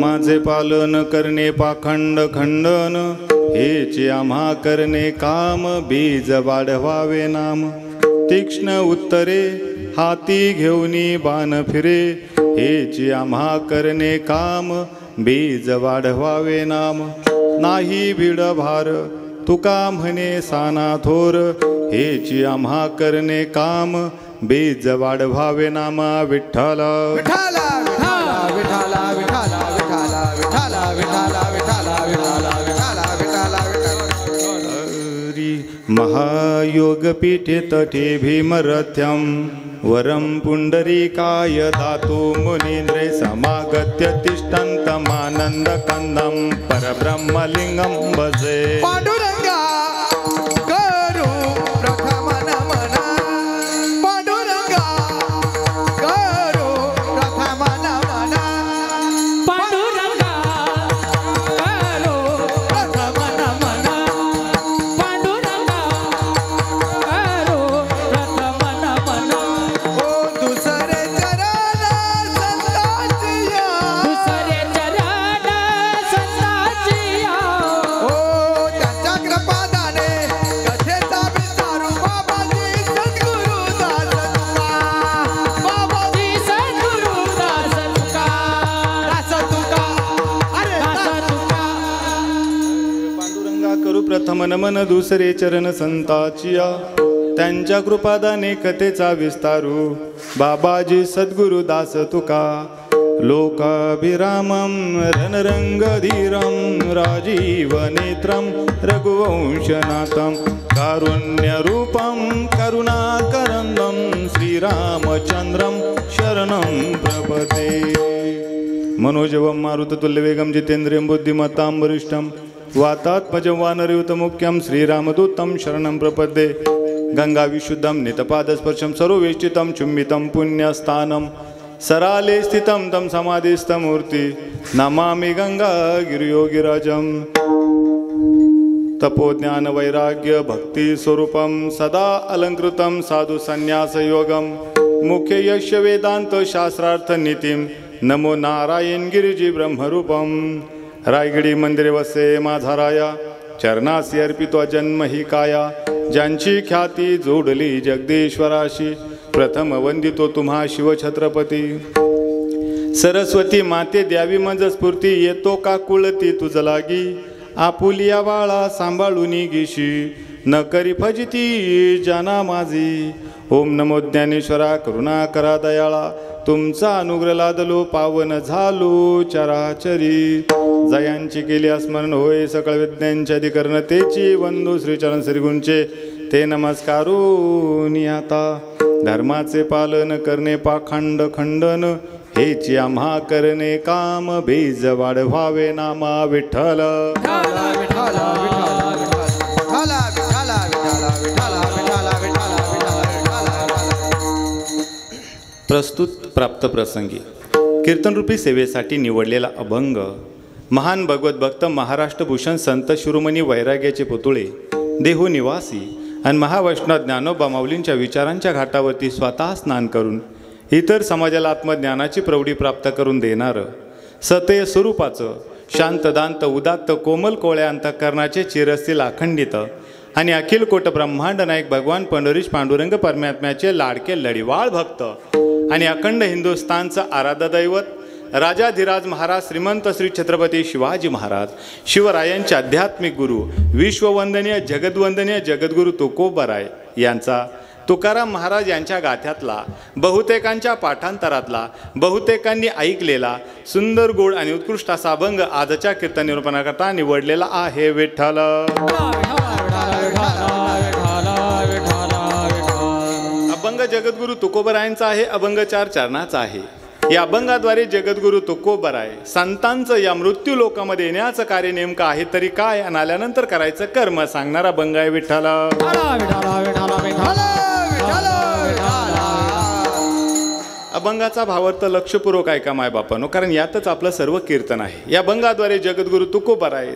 धर्माचे पालन करणे पाखंड खंडन, हेचे आम्हा करणे काम, बीज वाढवावे नाम. तीक्ष्ण उत्तरे हाती घेऊनी बाण फिरे, हेचे आम्हा करणे काम, बीज वाढवावे नाम. नाही भीड भार तुका म्हणे साना थोर, हेची आम्हा करणे काम, बीज वाढवावे नाम. विठ्ठल विठ्ठल विठ्ठल विठ्ठल विठ्ठल विठ्ठल विठ्ठल विठ्ठल विठ्ठल विठ्ठल विठ्ठल. महायोगपीठे तटे भीमरथ्यं, वरं पुंडरीकाय दातु मुनीन्द्रे, समागत्य तिष्ठन्तमानन्दकन्दं, परब्रह्मलिङ्गं भजे. पांडुरंगा करू प्रथम नमन, पांडुरंगा करू प्रथम नमन, पांडुरंगा करू प्रथम नमन, पांडुरंगा करू प्रथम नमन. ओ दुसरे चरण संतांचिया, दुसरे चरण संतांचिया, ओ त्यांच्या कृपादाने कथेचा विस्तारू बाबाजी सद्गुरु दास तुका, बाबाजी सद्गुरु दास तुका, दास तुका, अरे दास तुका. पांडुरंगा करू प्रथम नमन, दुसरे चरण संताचिया, त्यांच्या कृपादाने कथेचा विस्तारू, बाबाजी सद्गुरु दास तुका. लोकाभिरामं रणरंगधीरं, राजीवनेत्रं रघुवंशनाथं, कारुण्यरूपं करुणाकरन्दं, श्रीरामचन्द्रं शरणं प्रपदे. मनोजवं मारुततुल्यवेगं जितेन्द्रियं बुद्धिमतां वरिष्ठं, वातात्मजं वानरयुतमुख्यं, श्रीरामदूतं शरणं प्रपद्ये. गंगा विशुद्धं नितपादस्पर्शं, सर्ववेष्टितं चुम्बितं पुण्यस्थानं, सराले स्थितं तं समाधिस्थमूर्ति, नमामि गंगा गिरियोगिराजं. तपोज्ञान वैराग्य भक्ति स्वरूपं, सदा अलंकृतं साधु संन्यास योगं, मुख्य यश वेदांत शास्त्रार्थ नीतिं, नमो नारायण गिरिजी ब्रह्मरूपं. रायगडी मंदिरे वसे माझा राया, चरणासी अर्पितो जन्म ही काया, ज्यांची ख्याती जोडली जगदीश्वराशी, प्रथम वंदितो तुम्हा शिवछत्रपती. सरस्वती माते द्यावी मज स्फूर्ती, येतो का कुळती तुझ लागी, आपुलिया बाळा सांभाळूनी घेशी, न करी फजिती जाना माझी. ओम नमो ज्ञानेश्वरा करुणा करा दयाळा, तुमचा अनुग्रह लादलो पावन झालो चराचरी. जयांची केली स्मरण होय सकळ विद्यांच्या अधिकरणतेची, वंदू श्रीचरण श्रीगुंचे ते नमस्कारून आता. धर्माचे पालन करणे पाखंड खंडन, हेची आम्हा करणे काम, बीज वाढवावे नामा. विठ्ठल विठ्ठल विठ्ठल विठ्ठल विठ्ठल विठ्ठल विठ्ठल विठ्ठल प्रस्तुत प्राप्त प्रसंगी कीर्तनरूपी सेवेसाठी निवडलेला अभंग महान भगवत भक्त महाराष्ट्रभूषण संत शिरोमणी वैराग्याचे पुतळे, देहू निवासी आणि महावैष्णव ज्ञानोबा माऊलींच्या विचारांच्या घाटावरती स्वतः स्नान करून इतर समाजाला आत्मज्ञानाची प्रौढी प्राप्त करून देणारं, सतय स्वरूपाचं शांतदांत उदात्त कोमल कोळ्या अंतःकरणाचे चिरस्थिर अखंडित आणि अखिल कोट ब्रह्मांड नायक भगवान पंढरीश पांडुरंग परमात्म्याचे लाडके लढीवाळ भक्त आणि अखंड हिंदुस्थानचं आराध्य दैवत राजाधिराज महाराज श्रीमंत श्री छत्रपती शिवाजी महाराज शिवरायांचे आध्यात्मिक गुरु, विश्ववंदनीय जगद्वंदनीय जगद्गुरु तुकोबाराय यांचा, तुकाराम महाराज यांच्या गाथ्यातला, बहुतेकांच्या पाठांतरातला, बहुतेकांनी ऐकलेला सुंदर गोड आणि उत्कृष्ट असा अभंग आजच्या कीर्तन निरूपणाकरता निवडलेला आहे. विठ्ठल अभंग जगद्गुरु तुकोबारायांचा आहे. अभंग 4 चरणाचा आहे. या अभंगाद्वारे जगद्गुरु तुकोबाराय संतांचं या मृत्यू लोकामध्ये येण्याचं कार्य नेमकं आहे तरी काय आणि आल्यानंतर करायचं कर्म सांगणारा अभंग आहे. विठ्ठल अभंगाचा भावार्थ लक्षपूर्वक ऐका माय बापानो, कारण यातच आपलं सर्व कीर्तन आहे. या अभंगाद्वारे जगद्गुरु तुकोबाराय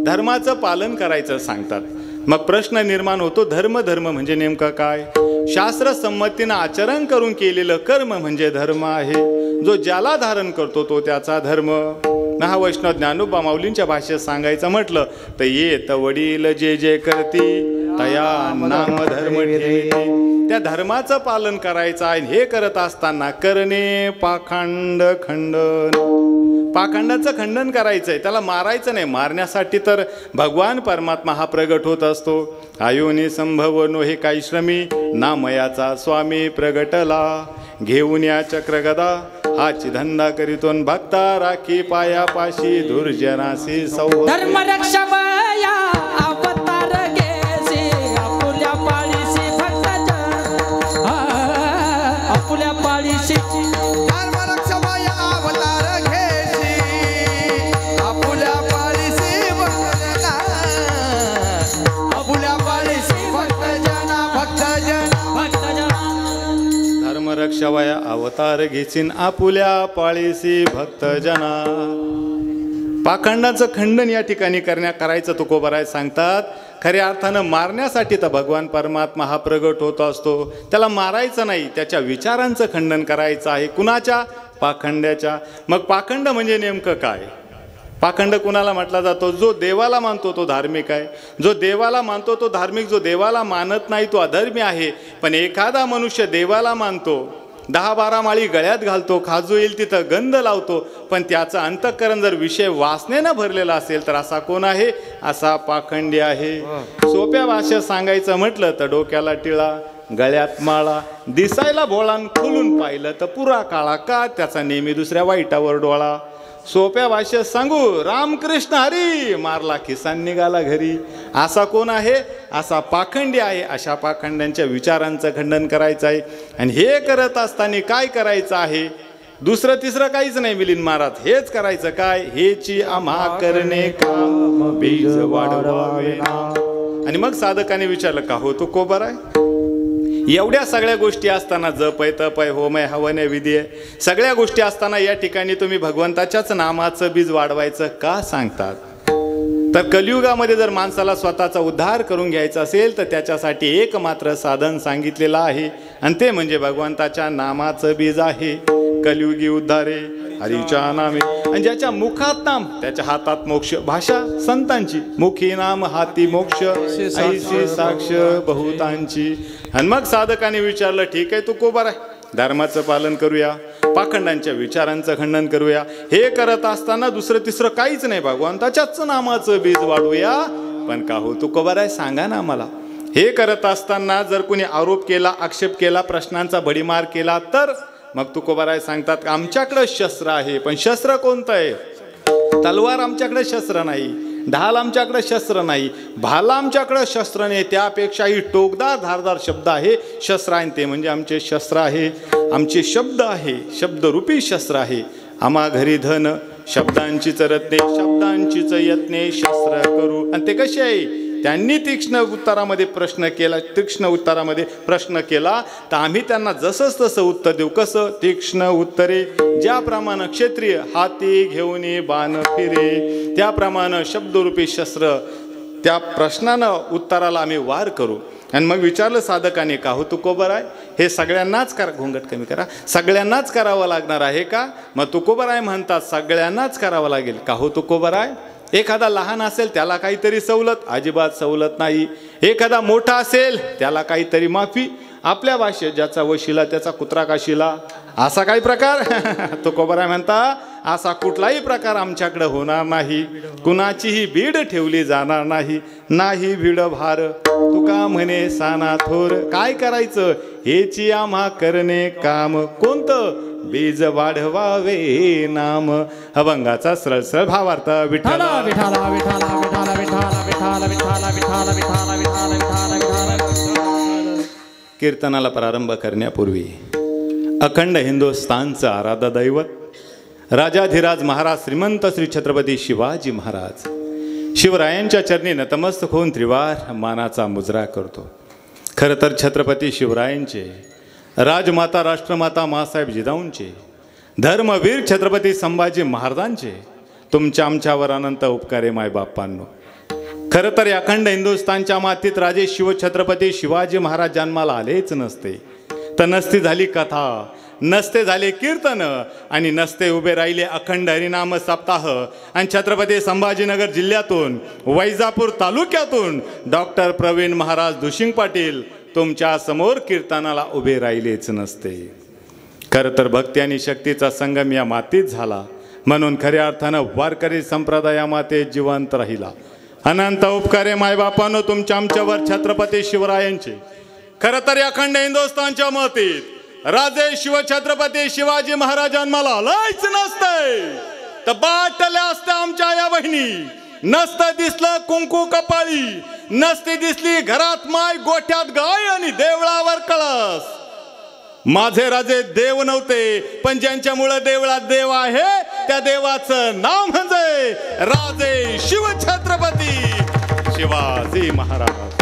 धर्माचं पालन करायचं सांगतात. मग प्रश्न निर्माण होतो, धर्म म्हणजे नेमकं काय? शास्त्र संमतीनं आचरण करून केलेलं कर्म म्हणजे धर्म आहे. जो ज्याला धारण करतो तो त्याचा धर्म. हा वैष्णव ज्ञानोबा माऊलींच्या भाषेत सांगायचं म्हटलं तर येत वडील जे जे करती तया नाम धर्म ठेवी. त्या धर्माचं पालन करायचं आहे. हे करत असताना करणे पाखंड खंडन. पाखंडाचं खंडन करायचं आहे, त्याला मारायचं नाही. मारण्यासाठी तर भगवान परमात्मा हा प्रगट होत असतो. आयोनी संभवनो हे काही श्रमी नामयाचा स्वामी प्रगटला. घेऊन या चक्रगदा हाची धंदा करीतून भक्ता राखी पायापाशी दुर्जनासी संवाद. धर्म रक्षा बया अवतार घेसी आपुल्या पाळीसी भक्त आपुल्या पाळीसी. धर्मरक्षमाया अवतार घेसी आपुल्या पाळीसी भक्तजना. आपुल्या पाळीसी भक्तजना भक्तजना. धर्मरक्षावया अवतार घेसीन आपुल्या पाळीसी भक्तजना. पाखंडाचं खंडन या ठिकाणी करायचं तुकोबराय सांगतात. खऱ्या अर्थानं मारण्यासाठी तर भगवान परमात्मा हा प्रगट होत असतो. त्याला मारायचं नाही, त्याच्या विचारांचं खंडन करायचं आहे. कुणाच्या? पाखंड्याच्या. मग पाखंड म्हणजे नेमकं काय? पाखंड कुणाला म्हटला जातो? जो देवाला मानतो तो धार्मिक आहे. जो देवाला मानतो तो धार्मिक. जो देवाला मानत नाही तो अधर्मी आहे. पण एखादा मनुष्य देवाला मानतो, 10-12 माळी गळ्यात घालतो, खाजू येईल तिथं गंध लावतो, पण त्याचं अंतःकरण जर विषय वासनेनं भरलेला असेल तर असा कोण आहे? असा पाखंडी आहे. सोप्या भाषेत सांगायचं म्हटलं तर डोक्याला टिळा, गळ्यात माळा, दिसायला भोळान, खुलून पाहिलं तर पुरा काळा. का? त्याचा नेहमी दुसऱ्या वाईटावर डोळा. सोप्या भाषेत सांगू, रामकृष्ण हरी मारला खिसान निघाला घरी. असा कोण आहे? असा पाखंडी आहे. अशा पाखंड्यांच्या विचारांचं खंडन करायचं आहे. आणि हे करत असताना काय करायचं आहे? दुसरं तिसरं काहीच नाही मिलिंद महाराज. हेच करायचं. काय? हेची आम्हा करणे काम बीज वाढवावे ना. आणि मग साधकाने विचारलं, का हो तू कोबर आहे? एवढ्या सगळ्या गोष्टी असताना जप आहे, तप आहे, होम आहे, हवन आहे, विधी आहे, सगळ्या गोष्टी असताना या ठिकाणी तुम्ही भगवंताच्याच नामाचं बीज वाढवायचं का सांगतात? तर कलियुगामध्ये जर माणसाला स्वतःचा उद्धार करून घ्यायचा असेल तर त्याच्यासाठी एकमात्र साधन सांगितलेलं आहे आणि ते म्हणजे भगवंताच्या नामाचं बीज आहे. कलियुगी उद्धारे हरीच्या नामे. आणि ज्याच्या मुखात नाम त्याच्या हातात मोक्ष. भाषा संतांची, मुखी नाम हाती मोक्ष, ऐसी साक्ष बहुतांची. आणि मग साधकाने विचारलं, ठीक आहे तू कोबर आहे, धर्माचं पालन करूया, पाखंडांच्या विचारांचं खंडन करूया. हे करत असताना दुसरं तिसरं काहीच नाही, भगवंताच्याच नामाचं बीज वाढूया. पण का हो तू कोबर आहे, सांगा ना मला. हे करत असताना जर कोणी आरोप केला, आक्षेप केला, प्रश्नांचा भडीमार केला तर मग तुकोबाराय सांगतात, आमच्याकडे शस्त्र आहे. पण शस्त्र कोणतं आहे? तलवार आमच्याकडे शस्त्र नाही, ढाल आमच्याकडे शस्त्र नाही, भाला आमच्याकडे शस्त्र नाही. त्यापेक्षाही टोकदार धारदार शब्द आहे शस्त्र आहे. ते म्हणजे आमचे शस्त्र आहे, आमचे शब्द आहे, शब्दरूपी शस्त्र आहे. आम्हा घरी धन शब्दांचीच रत्ने, शब्दांचीच यत्ने शस्त्र करू. आणि ते कसे आहे? त्यांनी तीक्ष्ण उत्तरामध्ये प्रश्न केला तर आम्ही त्यांना जसंच तसं उत्तर देऊ. कसं? तीक्ष्ण उत्तरे. ज्याप्रमाणे क्षत्रिय हाती घेऊन बाण फिरे त्याप्रमाणे शब्दरूपी शस्त्र त्या प्रश्नानं उत्तराला आम्ही वार करू. आणि मग विचारलं साधकाने, का हो तुकोबराय, हे सगळ्यांनाच करा, घोंगट कमी करा, सगळ्यांनाच करावं लागणार आहे का? मग तुकोबराय म्हणतात, सगळ्यांनाच करावं लागेल. का हो तुकोबराय, एखादा लहान असेल त्याला काहीतरी सवलत? अजिबात सवलत नाही. एखादा मोठा असेल त्याला काहीतरी माफी. आपल्या भाषेत ज्याचा वशिला त्याचा कुत्रा काशीला, असा काही प्रकार तुकोबराय म्हणता, असा कुठलाही प्रकार आमच्याकडे होणार नाही. कुणाचीही बीड ठेवली जाणार नाही, नाही भीड भार. तुका म्हणे साना थोर. काय करायचं? हेची आम्हा करणे काम. कोणतं? बीज वाढवावे नाम. अभंगाचा सरळ भावार्थ. विठ्ठल विठाला विठाला विठाला विठाला विठाला विठाला विठाला विठाला विठाला विठाला. कीर्तनाला प्रारंभ करण्यापूर्वी अखंड हिंदुस्थानचं आराध्य दैवत राजाधिराज महाराज श्रीमंत श्री छत्रपती शिवाजी महाराज शिवरायांच्या चरणी नतमस्तक होऊन त्रिवार मानाचा मुजरा करतो. खरं तर छत्रपती शिवरायांचे, राजमाता राष्ट्रमाता मासाहेब जिजाऊंचे, धर्मवीर छत्रपती संभाजी महाराजांचे तुमच्या आमच्यावर अनंत उपकारे मायबापांनो. खरं तर अखंड हिंदुस्थानच्या मातीत राजे शिवछत्रपती शिवाजी महाराज जन्माला आलेच नसते. तर नसती झाली कथा, नसते झाले कीर्तन आणि नसते उभे राहिले अखंड हरिनाम सप्ताह. आणि छत्रपती संभाजीनगर जिल्ह्यातून वैजापूर तालुक्यातून डॉक्टर प्रवीण महाराज दुशिंग पाटील तुमच्या समोर कीर्तनाला उभे राहिलेच नसते. खरं तर भक्ती आणि शक्तीचा संगम या मातीत झाला, म्हणून खऱ्या अर्थानं वारकरी संप्रदायामध्ये जिवंत राहिला. अनंत उपकारे मायबापानो तुमच्या आमच्यावर छत्रपती शिवरायांचे. खरं तर अखंड हिंदुस्थानच्या मातीत राजे शिवछत्रपती शिवाजी महाराजांना आलायच नसते तर बाटल्या असत्या आमच्या या बहिणी. नसतं दिसलं कुंकू कपाळी, नसती दिसली घरात माय, गोठ्यात गाय आणि देवळावर कळस. माझे राजे देव नव्हते, पण ज्यांच्यामुळे देवळात देव आहे त्या देवाचं नाव म्हणजे राजे शिवछत्रपती शिवाजी महाराज.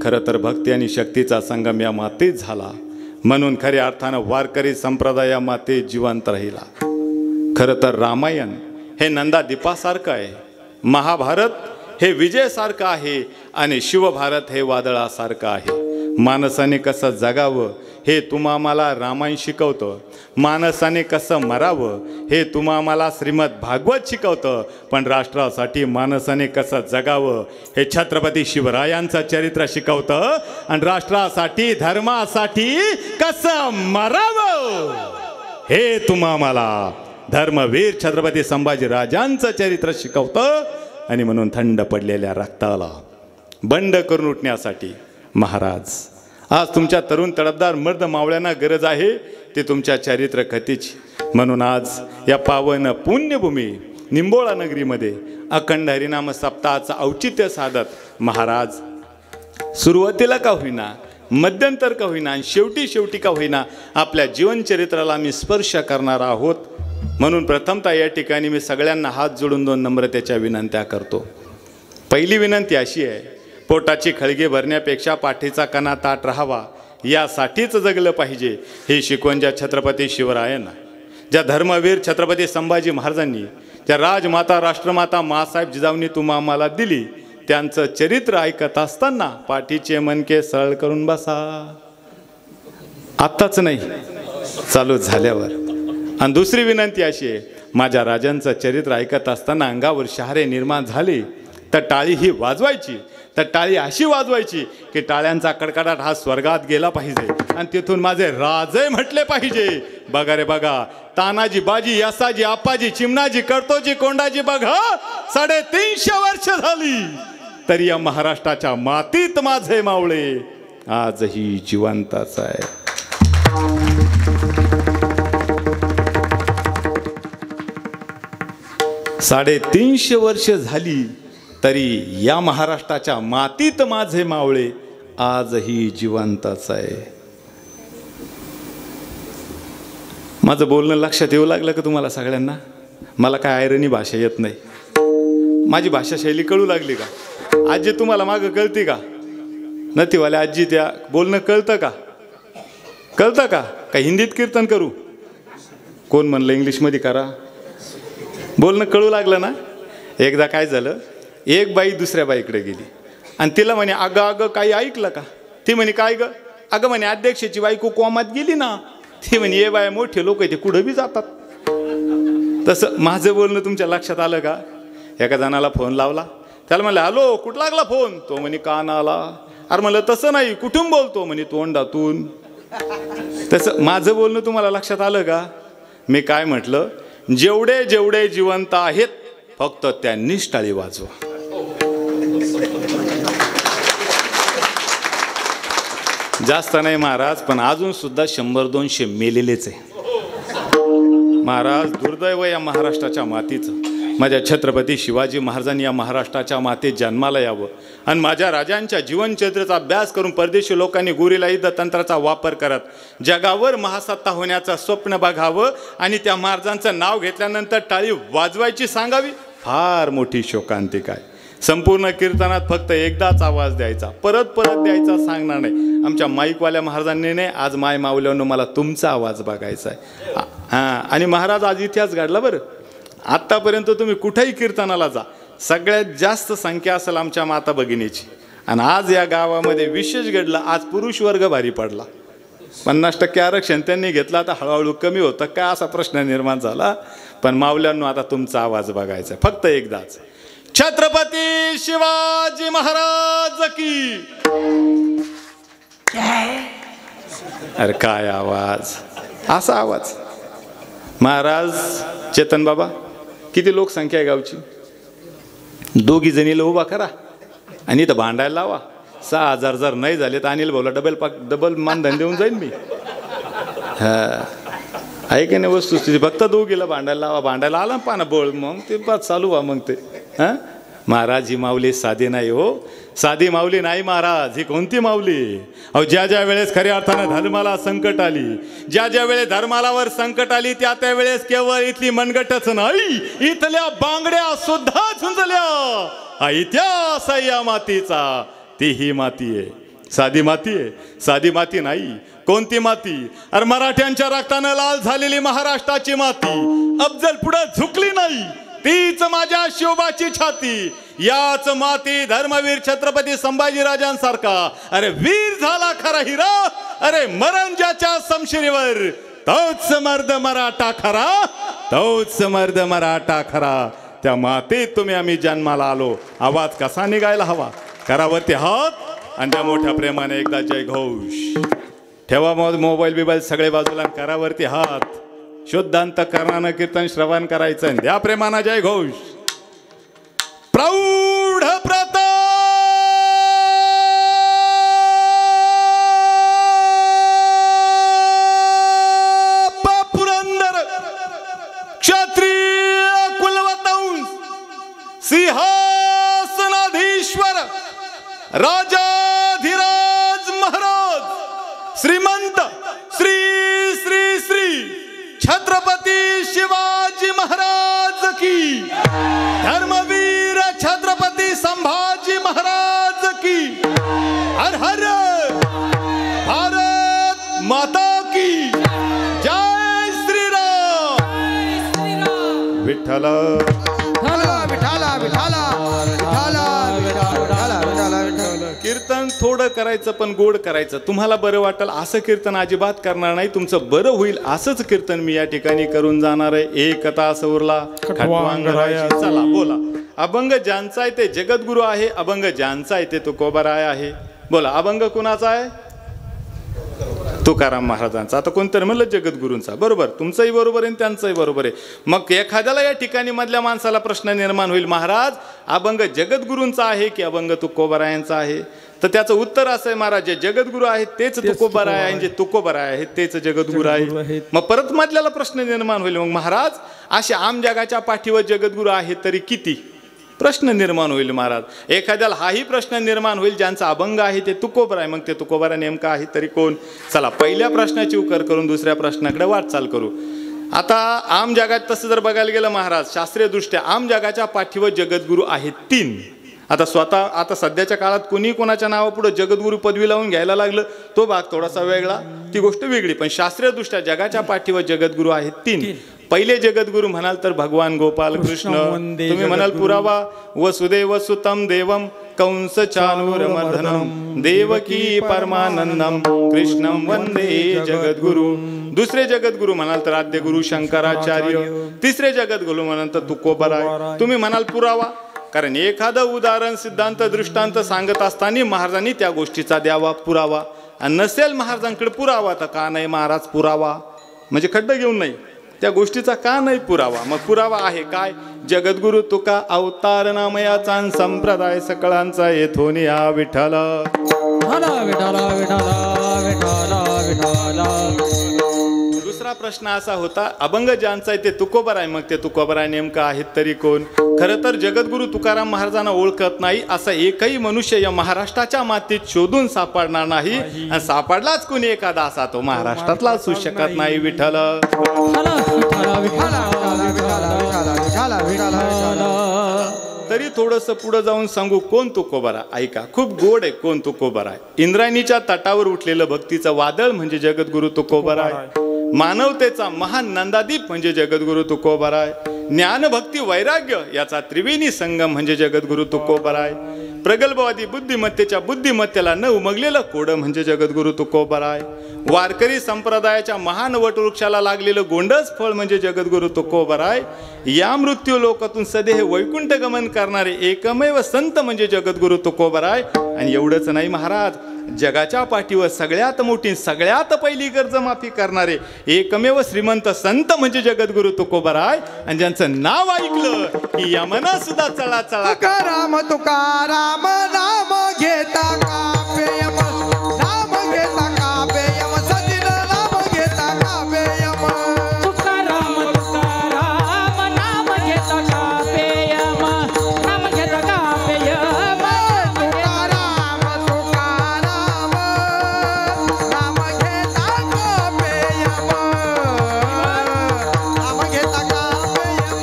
खरं तर भक्ती आणि शक्तीचा संगम या मातीत झाला, म्हणून खऱ्या अर्थानं वारकरी संप्रदाया मातीत जिवंत राहिला. खरं तर रामायण हे नंदादीपासारखं आहे, महाभारत हे विजयसारखं आहे आणि शिवभारत हे वादळासारखं आहे. माणसाने कसं जगावं हे तुम्हा आम्हाला रामायण शिकवतं, माणसाने कसं मरावं हे तुम्हा आम्हाला श्रीमद भागवत शिकवतं, पण राष्ट्रासाठी माणसाने कसं जगावं हे छत्रपती शिवरायांचं चरित्र शिकवतं. आणि राष्ट्रासाठी धर्मासाठी कसं मरावं हे तुम्हा आम्हाला धर्मवीर छत्रपती संभाजीराजांचं चरित्र शिकवतं. आणि म्हणून थंड पडलेल्या रक्ताला बंड करून उठण्यासाठी महाराज आज तुमच्या तरुण तडफदार मर्द मावळ्यांना गरज आहे ते तुमच्या चरित्र कथेची. म्हणून आज या पावन पुण्यभूमी निंबोळा नगरीमध्ये अखंड हरिनाम सप्ताहाचं औचित्य साधत महाराज सुरुवातीला का होईना, मध्यंतर का होईना आणि शेवटी का होईना आपल्या जीवनचरित्राला आम्ही स्पर्श करणार आहोत. म्हणून प्रथमतः या ठिकाणी मी सगळ्यांना हात जोडून 2 नम्रतेच्या विनंत्या करतो. पहिली विनंती अशी आहे, पोटाची खळगे भरण्यापेक्षा पाठीचा कणा ताट राहावा यासाठीच जगलं पाहिजे हे शिकवण ज्या छत्रपती शिवरायांना, ज्या धर्मवीर छत्रपती संभाजी महाराजांनी, ज्या राजमाता राष्ट्रमाता मासाहेब जिजाऊंनी तुम्हा आम्हाला दिली, त्यांचं चरित्र ऐकत असताना पाठीचे मनके सरळ करून बसा. आत्ताच नाही, चालू झाल्यावर. आणि दुसरी विनंती अशी आहे, माझ्या राजांचं चरित्र ऐकत असताना अंगावर शहारे निर्माण झाले तर टाळी ही वाजवायची, तर टाळी अशी वाजवायची की टाळ्यांचा कडकडाट हा स्वर्गात गेला पाहिजे आणि तिथून माझे राजे म्हटले पाहिजे. बघा रे बघा, तानाजी, बाजी, यसाजी, आप्पाजी, चिमणाजी, कडतोजी, कोंडाजी, बघा 350 वर्ष झाली तरी या महाराष्ट्राच्या मातीत माझे मावळे आजही जिवंतच आहे. 350 वर्ष झाली तरी या महाराष्ट्राच्या मातीत माझे मावळे आजही जिवंतच आहे. माझं बोलणं लक्षात येऊ लागलं का तुम्हाला सगळ्यांना? मला काय आयरनी भाषा येत नाही, माझी भाषा शैली कळू लागली का? आजी तुम्हाला मागं कळते का? नतीवाल्या आजी त्या बोलणं कळतं का? कळतं का? का हिंदीत कीर्तन करू? कोण म्हणलं इंग्लिशमध्ये करा? बोलणं कळू लागलं ना? एकदा काय झालं, एक बाई दुसऱ्या बाईकडे गेली आणि तिला म्हणे, अगं अगं काही ऐकलं का? ती म्हणे, काय ग? अगं म्हणे, अध्यक्षाची बायको कोमात गेली ना. ती म्हणे, ये बाय मोठे लोक ते कुठं बी जातात. तसं माझं बोलणं तुमच्या लक्षात आलं का? एका जणाला फोन लावला, त्याला म्हणलं, हॅलो कुठं लागला फोन? तो म्हणे, कानाला. अरे म्हणलं, तसं नाही, कुठून बोलतो? म्हणे, तोंडातून. तसं माझं बोलणं तुम्हाला लक्षात आलं का? मी काय म्हटलं, जेवढे जेवढे जिवंत आहेत फक्त त्यांनीच टाळी वाजवा. जास्त नाही महाराज, पण अजून सुद्धा 100-200 मेलेलेच आहे. महाराज दुर्दैव या महाराष्ट्राच्या मातीचं. माझ्या छत्रपती शिवाजी महाराजांनी या महाराष्ट्राच्या मातीत जन्माला यावं आणि माझ्या राजांच्या जीवनचरित्राचा अभ्यास करून परदेशी लोकांनी गुरिल्ला युद्ध तंत्राचा वापर करत जगावर महासत्ता होण्याचं स्वप्न बघावं आणि त्या महाराजांचं नाव घेतल्यानंतर टाळी वाजवायची सांगावी. फार मोठी शोकांतिका आहे. संपूर्ण कीर्तनात फक्त एकदाच आवाज द्यायचा, परत परत द्यायचा सांगणार नाही. आमच्या माईकवाल्या महाराजांनी नाही, आज माय माऊल्यानं मला तुमचा आवाज बघायचा आहे. हां, आणि महाराज आज इतिहास घडला बरं. आत्तापर्यंत तुम्ही कुठेही कीर्तनाला जा, सगळ्यात जास्त संख्या असेल आमच्या माता भगिनीची. आणि आज या गावामध्ये विशेष घडलं, आज पुरुष वर्ग भारी पडला. 50% आरक्षण त्यांनी घेतलं, आता हळूहळू कमी होतं काय असा प्रश्न निर्माण झाला. पण माऊल्यांनो आता तुमचा आवाज बघायचा फक्त एकदाच. छत्रपती शिवाजी महाराज की. अरे काय आवाज, असा आवाज. महाराज चेतन बाबा किती लोकसंख्या आहे गावची? 2 जणीला उभा करा आणि इथं भांडायला लावा. 6000 जर नाही झाले तर अनिल भाऊला डबल मानधन देऊन जाईन मी. हा आहे की नाही वस्तुस्थिती. फक्त 2 भांडायला लावा. भांडायला आला पाना बोळ मग ते पाच चालू व्हा मग ते. हां महाराज ही माऊली साधी नाही हो, साधी माऊली नाही महाराज. ही कोणती माऊली? अहो ज्या ज्या वेळेस खऱ्या अर्थानं धर्माला संकट आली, ज्या ज्या वेळेस धर्मालावर संकट आली त्या त्या वेळेस केवळ इथली मनगटच नाही, इथल्या बांगड्या सुद्धा झुंजल्या. इतिहास आहे या मातीचा. ती ही माती आहे, साधी माती आहे. साधी माती नाही. कोणती माती? अरे मराठ्यांच्या रक्तानं लाल झालेली महाराष्ट्राची माती. अफजल पुढे झुकली नाही, तीच माझ्या शिवबाची छाती. याच माती धर्मवीर छत्रपती संभाजीराजांसारखा अरे वीर झाला खरा हिरा. अरे मरण ज्याच्या समशिरीवर तोच मर्द मराठा खरा, तोच मर्द मराठा खरा. त्या मातीत तुम्ही आम्ही जन्माला आलो. आवाज कसा निघायला हवा? करावरती हात आणि त्या मोठ्या प्रेमाने एकदा जय घोष ठेवा. मोबाईल बिबाईल सगळे बाजूला, करावरती हात. शुद्ध अंतःकरणानं कीर्तन श्रवण करायचं. द्या प्रेमानं जय घोष. प्रौढ प्रताप पुरंदर क्षत्रिय कुलवंश सिंहासनाधीश्वर राजाधिराज महाराज श्रीमंत श्री श्री श्री छत्रपती शिवाजी महाराज की. धर्मवीर छत्रपती संभाजी महाराज की. हर हर भारत माता की जय श्रीराम. विठ्ठल कीर्तन थोडं करायचं पण गोड करायचं. तुम्हाला बरं वाटेल असं कीर्तन अजिबात करणार नाही. तुमचं बरं होईल असंच कीर्तन मी या ठिकाणी करून जाणार आहे. एक तास उरला खटवांगरायाची. चला बोला. अभंग ज्यांचा आहे ते जगद्गुरु आहे, अभंग ज्यांचा आहे ते तुकोबाराय आहे. बोला अभंग कुणाचा आहे? तुकाराम महाराजांचा. आता कोणतरी म्हणलं जगद्गुरूंचा. बरोबर, तुमचंही बरोबर आहे त्यांचंही बरोबर आहे. मग एखाद्याला या ठिकाणी मधल्या माणसाला प्रश्न निर्माण होईल, महाराज अभंग जगद्गुरूंचा आहे की अभंग तुकोबारायांचा आहे? तर त्याचं उत्तर असं आहे, महाराज जे जगद्गुरू आहेत तेच तुकोबाराय आहे, जे तुकोबाराय आहेत तेच जगद्गुरू आहे. मग परत मधल्याला प्रश्न निर्माण होईल, मग महाराज असे आम जगाच्या पाठीवर जगद्गुरू आहेत तरी किती? प्रश्न निर्माण होईल महाराज. एखाद्याला हाही प्रश्न निर्माण होईल, ज्यांचा अभंग आहे ते तुकोबाराय, मग ते तुकोबाराय नेमका आहे तरी कोण? चला पहिल्या प्रश्नाची उकर करून दुसऱ्या प्रश्नाकडे वाटचाल करू. आता आम जगात तसं जर बघायला गेलं महाराज, शास्त्रीय दृष्ट्या आम जगाच्या पाठीवर जगद्गुरू आहेत 3. आता सध्याच्या काळात कोणी कोणाच्या नावापुढे जगद्गुरू पदवी लावून घ्यायला लागलं, तो भाग थोडासा वेगळा, ती गोष्ट वेगळी. पण शास्त्रीय दृष्ट्या जगाच्या पाठीवर जगद्गुरू आहेत 3. पहिले जगद्गुरू म्हणाल तर भगवान गोपाल कृष्ण. तुम्ही म्हणाल पुरावा वसुदेव सुतम देवम कंस चाणूरमर्दनम देवकी परमानंदम कृष्णम वंदे जगद्गुरु. दुसरे जगद्गुरू म्हणाल तर आद्य गुरु शंकराचार्य. तिसरे जगद्गुरू म्हणाल तर तुकोबाराय. तुम्ही म्हणाल पुरावा, कारण एखादं उदाहरण सिद्धांत दृष्टांत सांगत असताना महाराजांनी त्या गोष्टीचा द्यावा पुरावा. आणि नसेल महाराजांकडे पुरावा तर का नाही महाराज पुरावा? म्हणजे खड्डा घेऊन नाही, त्या गोष्टीचा का नाही पुरावा? मग पुरावा आहे काय? जगद्गुरु तुका अवतार नामयाचा संप्रदाय सकळांचा येथून या विठ्ठल. दुसरा प्रश्न असा होता, अभंग ज्यांचा आहे ते तुकोबाराय, मग ते तुकोबाराय नेमका आहेत तरी कोण? खरं तर जगद्गुरु तुकाराम महाराजांना ओळखत नाही असा एकही मनुष्य या महाराष्ट्राच्या मातीत शोधून सापडणार नाही. आणि सापडलाच कोणी एखादा असा तो महाराष्ट्रातला असू शकत नाही. विठ्ठल. तरी थोडंसं पुढे जाऊन सांगू कोण तुकोबाराय. ऐका, खूप गोड आहे कोण तुकोबाराय. इंद्रायणीच्या तटावर उठलेलं भक्तीचं वादळ म्हणजे जगद्गुरु तुकोबाराय. मानवतेचा महान नंदादीप म्हणजे जगद्गुरु तुकोबाराय. ज्ञान भक्ती वैराग्य याचा त्रिवेणी संगम म्हणजे जगद्गुरु तुकोबाराय. प्रगल्भवादी बुद्धिमत्तेच्या बुद्धिमत्तेला न उमगलेलं कोडं म्हणजे जगद्गुरु तुकोबाराय. वारकरी संप्रदायाच्या महान वटवृक्षाला लागलेलं गोंडस फळ म्हणजे जगद्गुरु तुकोबाराय. या मृत्यू लोकातून सदेह वैकुंठ गमन करणारे एकमेव संत म्हणजे जगद्गुरु तुकोबाराय. आणि एवढंच नाही महाराज, जगाच्या पाठीवर सगळ्यात मोठी सगळ्यात पहिली कर्ज माफी करणारे एकमेव श्रीमंत संत म्हणजे जगद्गुरु तुकोबाराय. आणि ज्यांचं नाव ऐकलं की यमना सुद्धा चळा चळा. तुकाराम तुकाराम नाम घेता कापे यम, नाम घेता कापे यम, सदिन नाम घेता कापे यम. तुकाराम तुकाराम नाम घेता कापे यम, नाम घेता कापे यम. तुकाराम तुकाराम नाम घेता कापे यम, नाम घेता कापे यम,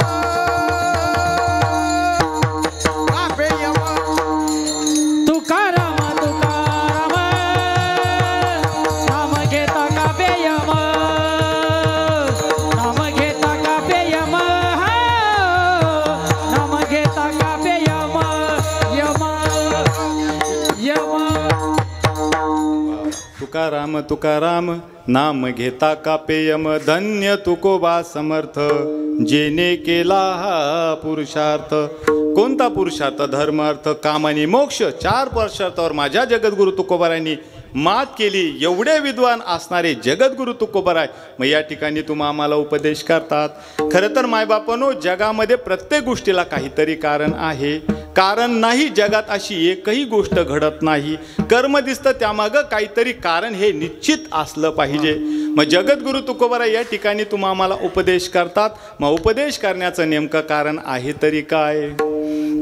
कापे यम. तुकाराम तुकाराम नाम घेता कापे यम, नाम घेता कापे यम, नाम घेता कापे यम, यम यम. तुकाराम तुकाराम नाम घेता कापेयम, धन्य तुकोबा समर्थ जेने केला हा पुरुषार्थ. कोणता पुरुषार्थ? धर्म अर्थ काम आणि मोक्ष. 4 पुरुषार्थावर माझ्या जगद्गुरु तुकोबारायांनी मात केली. एवढे विद्वान असणारे जगद्गुरु तुकोबाराय मग या ठिकाणी तुम्ही आम्हाला उपदेश करतात. खरं तर मायबापांनो, जगामध्ये प्रत्येक गोष्टीला काहीतरी कारण आहे. कारण नाही जगात अशी एकही गोष्ट घडत नाही. कर्म दिसतं त्यामागं काहीतरी कारण हे निश्चित असलं पाहिजे. मग जगद्गुरु तुकोबाराय या ठिकाणी तुम्ही आम्हाला उपदेश करतात. मग उपदेश करण्याचं नेमकं कारण आहे तरी काय?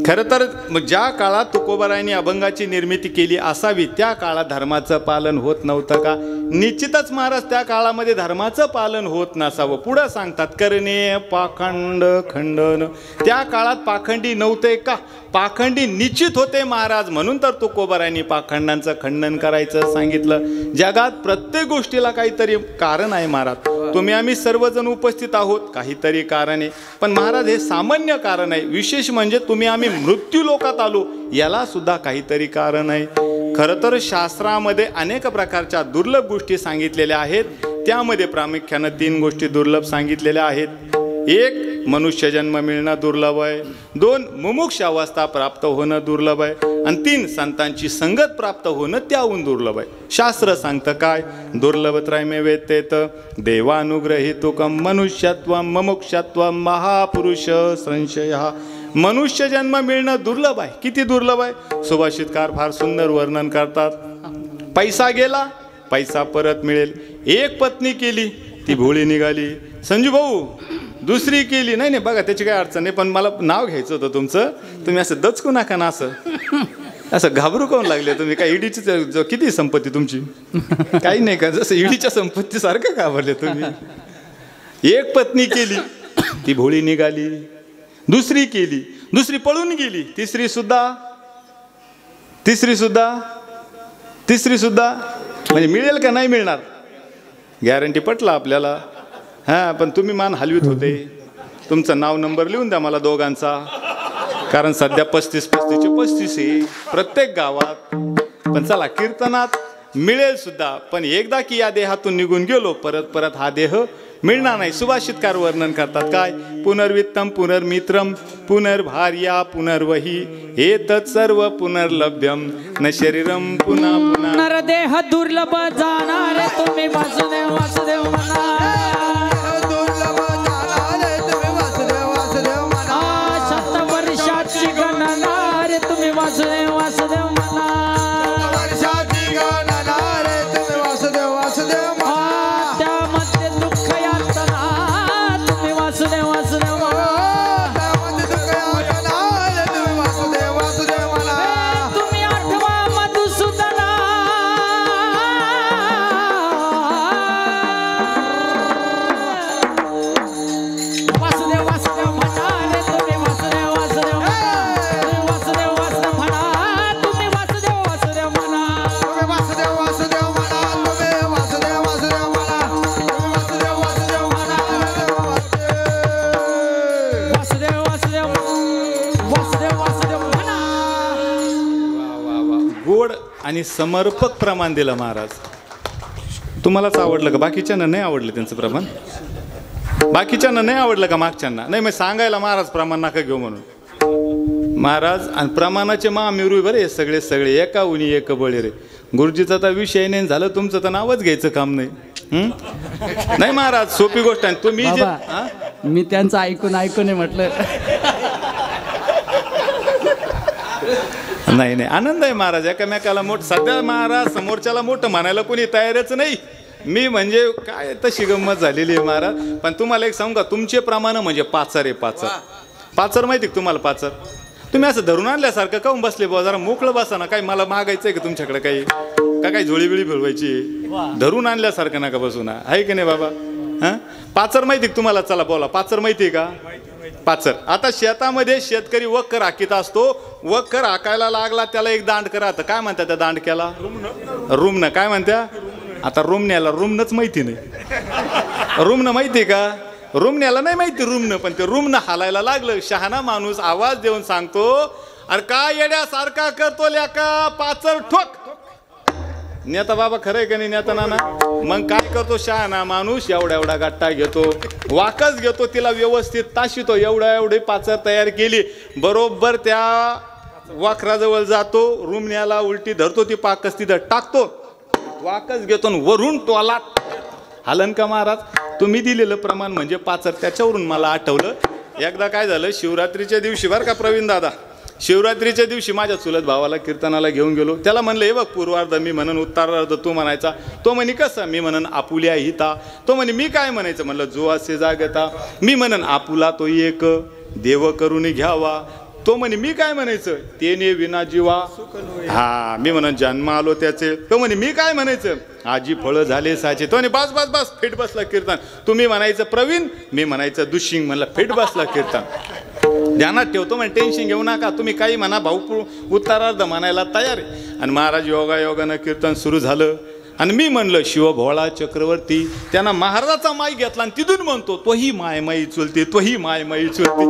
खरं तर ज्या काळात तुकोबारायांनी अभंगाची निर्मिती केली असावी त्या काळात धर्माचं पालन होत नव्हतं का? निश्चितच महाराज त्या काळामध्ये धर्माचं पालन होत नसावं. पुढं सांगतात करणे पाखंड खंडन. त्या काळात पाखंडी नव्हते का? पाखंडी निश्चित होते महाराज. म्हणून तर तुकोबारायांनी पाखंडांचं खंडन करायचं सांगितलं. जगात प्रत्येक गोष्टीला काहीतरी कारण आहे महाराज. तुम्ही आम्ही सर्वजण उपस्थित आहोत, काहीतरी कारण आहे. पण महाराज हे सामान्य कारण आहे. विशेष म्हणजे तुम्ही आम्ही मृत्यू लोकात आलो याला सुद्धा काहीतरी कारण आहे. खरं तर शास्त्रामध्ये अनेक प्रकारच्या दुर्लभ गोष्टी सांगितलेल्या आहेत. त्यामध्ये प्रामुख्यानं 3 गोष्टी दुर्लभ सांगितलेल्या आहेत. 1 मनुष्य जन्म मिळणं दुर्लभ आहे. 2 मुमुक्ष अवस्था प्राप्त होणं दुर्लभ आहे. आणि 3 संतांची संगत प्राप्त होणं त्याहून दुर्लभ आहे. शास्त्र सांगतं काय? दुर्लभ त्रयमे वेत्तेत देवानुग्रहितुकम मनुष्यत्वम मुमुक्षत्वम महापुरुष संशय. मनुष्य जन्म मिळणं दुर्लभ आहे. किती दुर्लभ आहे? सुभाषितकार फार सुंदर वर्णन करतात. पैसा गेला, पैसा परत मिळेल. 1 पत्नी केली, ती भोळी निघाली. संजू भाऊ दुसरी केली, नाही नाही बघा त्याची काही अडचण नाही, पण मला नाव घ्यायचं होतं तुमचं. तुम्ही असं दचकू नका ना, असं घाबरू काऊन लागले तुम्ही? काय ईडीची किती संपत्ती तुमची? काही नाही का? जसं ईडीच्या संपत्ती सारखं घाबरले तुम्ही. 1 पत्नी केली, ती भोळी निघाली. दुसरी केली, दुसरी पळून गेली. तिसरी सुद्धा म्हणजे मिळेल का नाही मिळणार? गॅरंटी पटला आपल्याला. हां, पण तुम्ही मान हलवीत होते. तुमचं नाव नंबर लिहून द्या मला दोघांचा, कारण सध्या 35 आहे प्रत्येक गावात. पण चला कीर्तनात मिळेल सुद्धा. पण एकदा की या देहातून निघून गेलो परत हा देह मिळणार नाही. सुभाषितकार वर्णन करतात काय? पुनर्वित्तम पुनर्मित्रम पुनर्भार्या पुनर्वही एतत् सर्व पुनर्लभ्यम न शरीरम पुन्हा पुन्हा. नरदेह दुर्लभ जाणार तुम्ही वासुदेव वासुदेव म्हणा. दुर्लभ जाणारे तुम्ही वासुदेव वासुदेव म्हणा. 7 वर्षाची गणना रे तुम्ही वासुदेव वासुदेव म्हणा. वर्षाची गणना रे तुम्ही वासुदेव वासुदेव म्हणा. त्यामध्ये दुःख यातना तुम्ही वासुदेव वासुदेव म्हणा. त्यामध्ये दुःख यातना रे तुम्ही वासुदेव वासुदेव म्हणा. तुम्ही आठवा मधुसूदना आणि समर्पक प्रमाण दिलं महाराज. तुम्हालाच आवडलं का? बाकीच्यांना नाही आवडलं त्यांचं प्रमाण? बाकीच्यांना नाही आवडलं का? मागच्यांना नाही. मग सांगायला महाराज प्रमाण नका घेऊ म्हणून. महाराज आणि प्रमाणाचे महामेरू बरं हे सगळे सगळे एका उनी एक बळे रे. गुरुजीचा तर विषय नाही झालं, तुमचं तर नावच घ्यायचं काम नाही. नाही महाराज, सोपी गोष्ट आहे. तुम्ही मी त्यांचं ऐकून म्हटलं नाही नाही, आनंद आहे महाराज. एकामेकाला मोठ सध्या महाराज समोरच्याला मोठं म्हणायला कोणी तयारच नाही. मी म्हणजे काय तशी गंमत झालेली आहे महाराज. पण तुम्हाला एक सांगू का, तुमचे प्रमाण म्हणजे पाचर आहे. पाचर माहिती का तुम्हाला? पाचर तुम्ही असं धरून आणल्यासारखं काऊन बसले बाबा? जरा मोकळं बसा ना. काही मला मागायचंय का तुमच्याकडे? काही झोळी बिळी फिरवायची? धरून आणल्यासारखं नका बसू ना, आहे की नाही बाबा? हां, पाचर माहिती का तुम्हाला? चला बोला, पाचर माहिती आहे का? पाचर. आता शेतामध्ये शेतकरी वक्कर हाकीत असतो. वक्कर हाकायला लागला, त्याला एक दांड करा. आता काय म्हणतात त्या दांडक्याला? रुमणं. काय म्हणत्या? आता रुमण्याला रुमणच माहिती नाही. रुमणं माहिती का? रुमण्याला नाही माहिती रुमणं. पण ते रुमणं हालायला लागलं. शहाणा माणूस आवाज देऊन सांगतो, अरे काय येड्यासारखा करतो ल्याका, पाचर ठोक. नेता बाबा खरंय का नाही नेता नाना? मग काय करतो शहाणा माणूस? एवढा गट्टा घेतो, वाकच घेतो, तिला व्यवस्थित ताशितो. एवढी पाचर तयार केली. बरोबर त्या वाखराजवळ जातो, रुमण्याला उलटी धरतो, ती पाकच तिथं टाकतो, वाकच घेतो, वरून टोला. हालन का महाराज? तुम्ही दिलेलं प्रमाण म्हणजे पाचर. त्याच्यावरून मला आठवलं, एकदा काय झालं, शिवरात्रीच्या दिवशी बरं का प्रवीण दादा, शिवरात्रीच्या दिवशी माझ्या चुलत भावाला कीर्तनाला घेऊन गेलो. त्याला म्हणलं, हे बघ पूर्वार्ध मी म्हणन, उत्तरार्ध तू म्हणायचा. तो म्हणे कसं? मी म्हणन आपुल्या हिता. तो म्हणे मी काय म्हणायचं? म्हणलं जो असे जागता. मी म्हणन आपुला तो एक देव करून घ्यावा. तो म्हणे मी काय म्हणायचं? तेने विना जीवा. हा, मी म्हणन जन्म आलो त्याचे. तो म्हणे मी काय म्हणायचं? आजी फळं झाले साचे. तो म्हणे बस बस बस, फिट बसला कीर्तन. तुम्ही म्हणायचं प्रवीण, मी म्हणायचं दुशिंग. म्हणलं फिट बसला कीर्तन. ध्यानात ठेवतो म्हणजे टेन्शन घेऊ नका. तुम्ही काही म्हणा, भाऊ उत्तरार्ध म्हणायला तयार आहे. आणि महाराज योगानं कीर्तन सुरू झालं. आणि मी म्हणलं शिवभोळा चक्रवर्ती. त्यांना महाराजाचा माई घेतला आणि तिथून म्हणतो, तोही माय चुलती, तोही माय चुलती.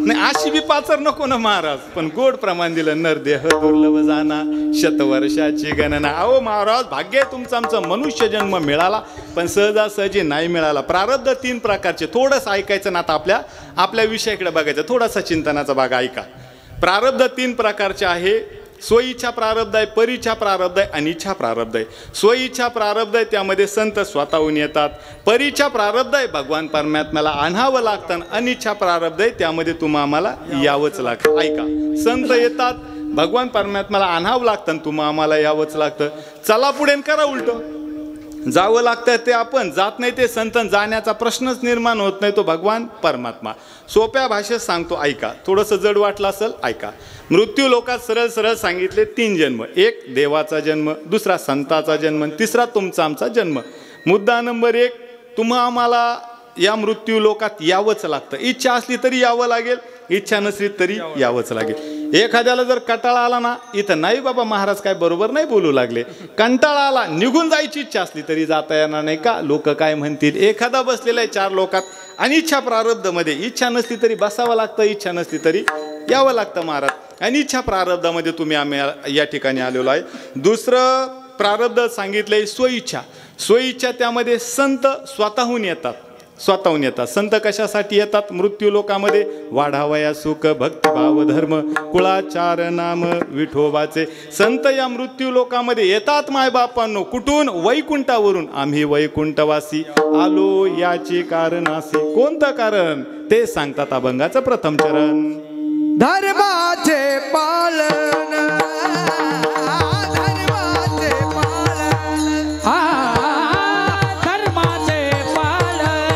नाही, अशी बी पाचर नको ना महाराज. पण गोड प्रमाण दिलं. नरदेह दुर्लभ जाना, शतवर्षाची गणना. अहो महाराज, भाग्य आहे तुमचं आमचं मनुष्य जन्म मिळाला, पण सहजासहजी नाही मिळाला. प्रारब्ध 3 प्रकारचे. थोडंसं ऐकायचं ना, आता आपल्या विषयाकडे बघायचं. थोडासा चिंतनाचा भाग ऐका. प्रारब्ध 3 प्रकारचे आहे. स्वइच्छा प्रारब्ध आहे, परीच्छा प्रारब्ध आहे, अनिच्छा प्रारब्ध आहे. स्वइच्छा प्रारब्ध आहे, त्यामध्ये संत स्वतःहून येतात. परीच्छा प्रारब्ध आहे, भगवान परमात्म्याला आणावं लागतं. अनिच्छा प्रारब्ध आहे, त्यामध्ये तुम्हा आम्हाला यावंच लागतं. ऐका, संत येतात, भगवान परमात्म्याला आणावं लागतं, तुम्हा आम्हाला यावंच लागतं. चला पुढे करा उलट. जावं लागतं ते आपण, जात नाही ते संत. जाण्याचा प्रश्नच निर्माण होत नाही, तो भगवान परमात्मा. सोप्या भाषेत सांगतो, ऐका. थोडंसं जड वाटलं असेल, ऐका. मृत्यू लोकात सरळ सांगितले 3 जन्म. एक देवाचा जन्म, दुसरा संताचा जन्म, तिसरा तुमचा आमचा जन्म. मुद्दा नंबर 1, तुम्हा आम्हाला या मृत्यू लोकात यावंच लागतं. इच्छा असली तरी यावं लागेल, इच्छा नसली तरी यावंच लागेल. एखाद्याला जर कंटाळा आला ना, इथं नाही बाबा महाराज काय बरोबर नाही बोलू लागले, कंटाळा आला, निघून जायची इच्छा असली तरी जाता येणार नाही का? लोक काय म्हणतील? एखादा बसलेला आहे 4 लोकात आणि इच्छा प्रारब्धमध्ये. इच्छा नसली तरी बसावं लागतं, इच्छा नसली तरी यावं लागतं महाराज. आणि इच्छा प्रारब्धामध्ये तुम्ही आम्ही या ठिकाणी आलेलो आहे. दुसरं प्रारब्ध सांगितलंय स्वइच्छा. स्वइच्छा त्यामध्ये संत स्वतःहून येतात. संत कशासाठी येतात? मृत्यू लोकामध्ये वाढावया सुख भक्तिभाव धर्म कुळाचार नाम विठोबाचे. संत या मृत्यू लोकामध्ये येतात मायबापांनो. कुठून? वैकुंठावरून. आम्ही वैकुंठवासी आलो याचे कारण असे. कोणतं कारण ते सांगतात अभंगाचं प्रथम चरण. धर्माचे पालन, धर्माचे पालन, धर्माचे पालन,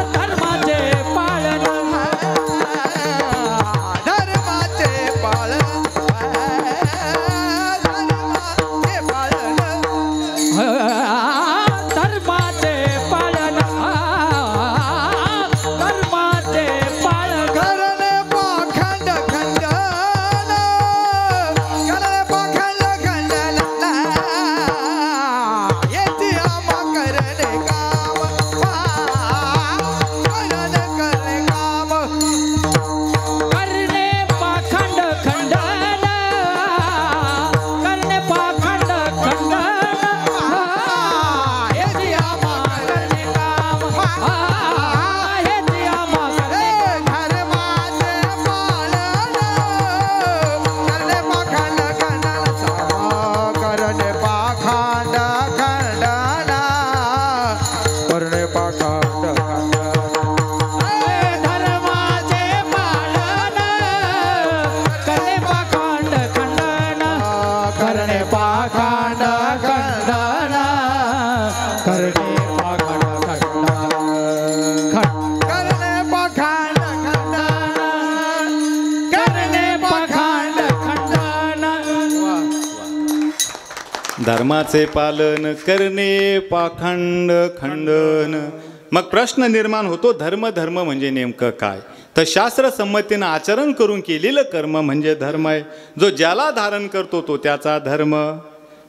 धर्माचे पालन, धर्माचे पालन, धर्माचे पालन, धर्माचे पालन, धर्माचे पालन. करण पाखंड खंड धर्माचे पालन करणे पाखंड खंडन. मग प्रश्न निर्माण होतो, धर्म धर्म म्हणजे नेमकं काय? तर शास्त्र संमतीनं आचरण करून केलेलं कर्म म्हणजे धर्म आहे. जो ज्याला धारण करतो तो त्याचा धर्म.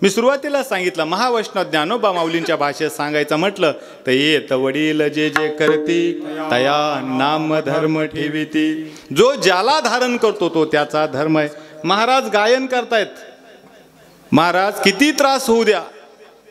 मी सुरुवातीला सांगितलं, महावैष्णव ज्ञानोबा माऊलींच्या भाषेत सांगायचं म्हटलं तर येत वडील जे जे करती तया नाम धर्म ठेविती. जो ज्याला धारण करतो तो त्याचा धर्म आहे. महाराज गायन करतायत, महाराज किती त्रास होऊ द्या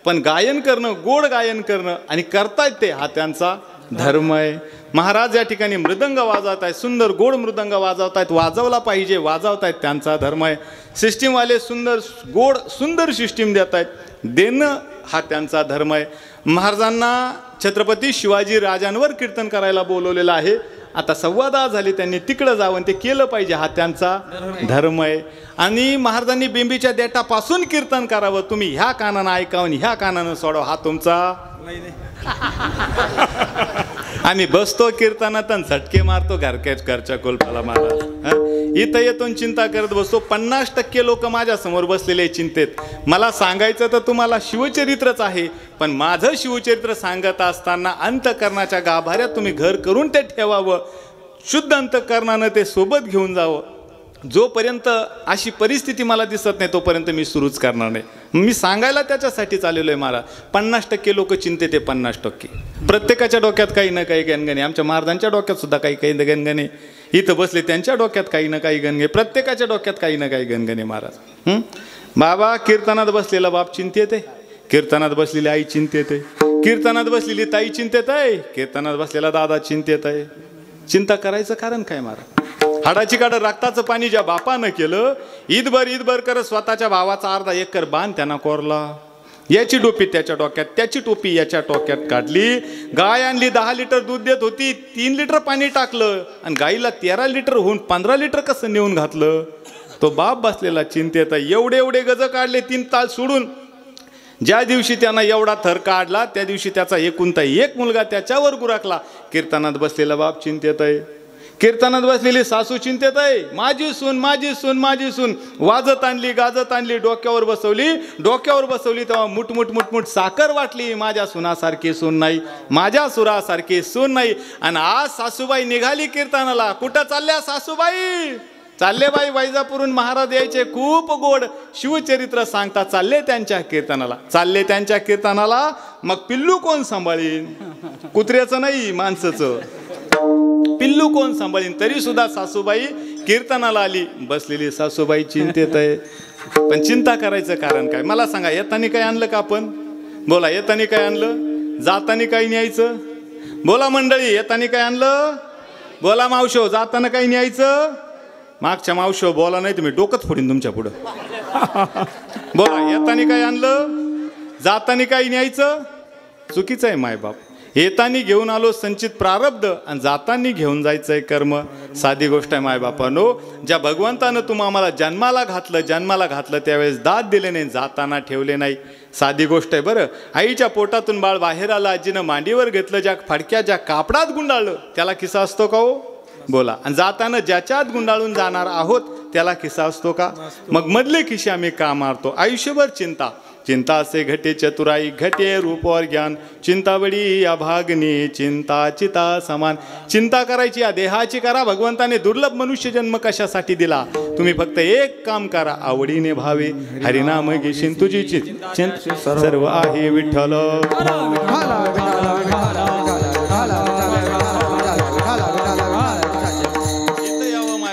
पण गायन करणं, गोड गायन करणं आणि करतायत ते, हा त्यांचा धर्म आहे. महाराज या ठिकाणी मृदंग वाजवत आहेत, सुंदर गोड मृदंग वाजवत आहेत, वाजवला पाहिजे, वाजवत आहेत, त्यांचा धर्म आहे. सिस्टीमवाले सुंदर गोड सुंदर सिस्टीम देत आहेत, देणं हा त्यांचा धर्म आहे. महाराजांना छत्रपती शिवाजी राजांवर कीर्तन करायला बोलवलेलं आहे. आता 10:15 झाले, त्यांनी तिकडं जावं ते केलं पाहिजे, हा त्यांचा धर्म आहे. आणि महाराजांनी बिंबीच्या देठापासून कीर्तन करावं, तुम्ही ह्या कानानं ऐकावं ह्या कानानं सोडावं, हा तुमचा. आम्ही बसतो कीर्तनात आणि झटके मारतो घरच्या कोलपाला. महाराज इथं येतो चिंता करत बसतो. 50% लोक माझ्या समोर बसलेले चिंतेत. मला सांगायचं तर तुम्हाला शिवचरित्रच आहे, पण माझं शिवचरित्र सांगत असताना अंतकरणाच्या गाभाऱ्यात तुम्ही घर करून ते ठेवावं, शुद्ध अंतकरणानं ते सोबत घेऊन जावं. जोपर्यंत अशी परिस्थिती मला दिसत नाही तोपर्यंत मी सुरूच करणार नाही. मी सांगायला त्याच्यासाठी चाललेलो आहे महाराज. 50% लोक चिंतेत आहे, 50%. प्रत्येकाच्या डोक्यात काही ना काही गणगणे. आमच्या महाराजांच्या डोक्यात सुद्धा काही काही गणगणे, इथं बसले त्यांच्या डोक्यात काही ना काही गणगणे, प्रत्येकाच्या डोक्यात काही ना काही गणगणे. महाराज बाबा कीर्तनात बसलेला बाप चिंतेत आहे, कीर्तनात बसलेली आई चिंतेत आहे, कीर्तनात बसलेली ताई चिंतेत आहे, कीर्तनात बसलेला दादा चिंतेत आहे. चिंता करायचं कारण काय महाराज? हाडाची काढ रक्ताचं पाणी ज्या बापानं केलं, ईदभर करत स्वतःच्या भावाचा अर्धा एकर बाण त्यांना कोरला. याची टोपी त्याच्या डोक्यात, त्याची टोपी याच्या डोक्यात काढली. गाय आणली, 10 लिटर दूध देत होती, 3 लिटर पाणी टाकलं आणि गाईला 13 लिटर होऊन 15 लिटर कसं नेऊन घातलं? तो बाप बसलेला चिंतेत. एवढे गज काढले 3 ताल सोडून. ज्या दिवशी त्यांना एवढा थर काढला त्या दिवशी त्याचा एकुलता एक मुलगा त्याच्यावर गुराकला. कीर्तनात बसलेला बाप चिंतेत आहे, कीर्तनात बसलेली सासू चिंतेत आहे. माझी सून माझी सून माझी सून. वाजत आणली, गाजत आणली, डोक्यावर बसवली तेव्हा मुठ साखर वाटली. माझ्या सुनासारखी सून नाही, माझ्या सुरासारखी सून नाही. आणि आज सासूबाई निघाली कीर्तनाला. कुठं चालल्या सासूबाई? चालले बाई वैजापूरून. महाराज यायचे, खूप गोड शिवचरित्र सांगतात. चालले त्यांच्या कीर्तनाला. मग पिल्लू कोण सांभाळीन? कुत्र्याचं नाही, माणसाचं पिल्लू कोण सांभाळीन? तरी सुद्धा सासूबाई कीर्तनाला आली. बसलेली सासूबाई चिंतेत आहे. पण चिंता करायचं कारण काय? मला सांगा, येतानी काय आणलं का आपण? बोला, येतानी काय आणलं? जातानी काय न्यायचं? बोला मंडळी, येतानी काय आणलं? बोला मावशो, जाताना काय न्यायचं? मागच्या मावशो बोला, नाही तुम्ही डोकंच फोडीन तुमच्या पुढं. बोला, येतानी काय आणलं? जातानी काय न्यायचं? चुकीचं आहे मायबाप. येतानी घेऊन आलो संचित प्रारब्ध आणि जातानी घेऊन जायचंय कर्म. साधी गोष्ट आहे मायबापानो. ज्या भगवंतानं आम्हाला जन्माला घातलं त्यावेळेस दात दिले नाही, जाताना ठेवले नाही. साधी गोष्ट आहे बरं. आईच्या पोटातून बाळ बाहेर आलं, आजीनं मांडीवर घेतलं, ज्या फडक्या ज्या कापडात गुंडाळलं त्याला किस्सा असतो का हो? बोला. आणि जाताना ज्याच्यात गुंडाळून जाणार आहोत त्याला किस्सा असतो का? मग मधले खिसे आम्ही का मारतो? आयुष्यभर चिंता से घटे चतुराई, घटे रूप और ज्ञान, चिंता बडी अभागनी, चिंता चिता समान. चिंता करायची या देहाची करा. भगवंताने दुर्लभ मनुष्य जन्म कशासाठी दिला? तुम्ही फक्त एक काम करा, आवडीने भावे हरिनाम घेशील तुझी चिंता सर्व आहे विठ्ठल.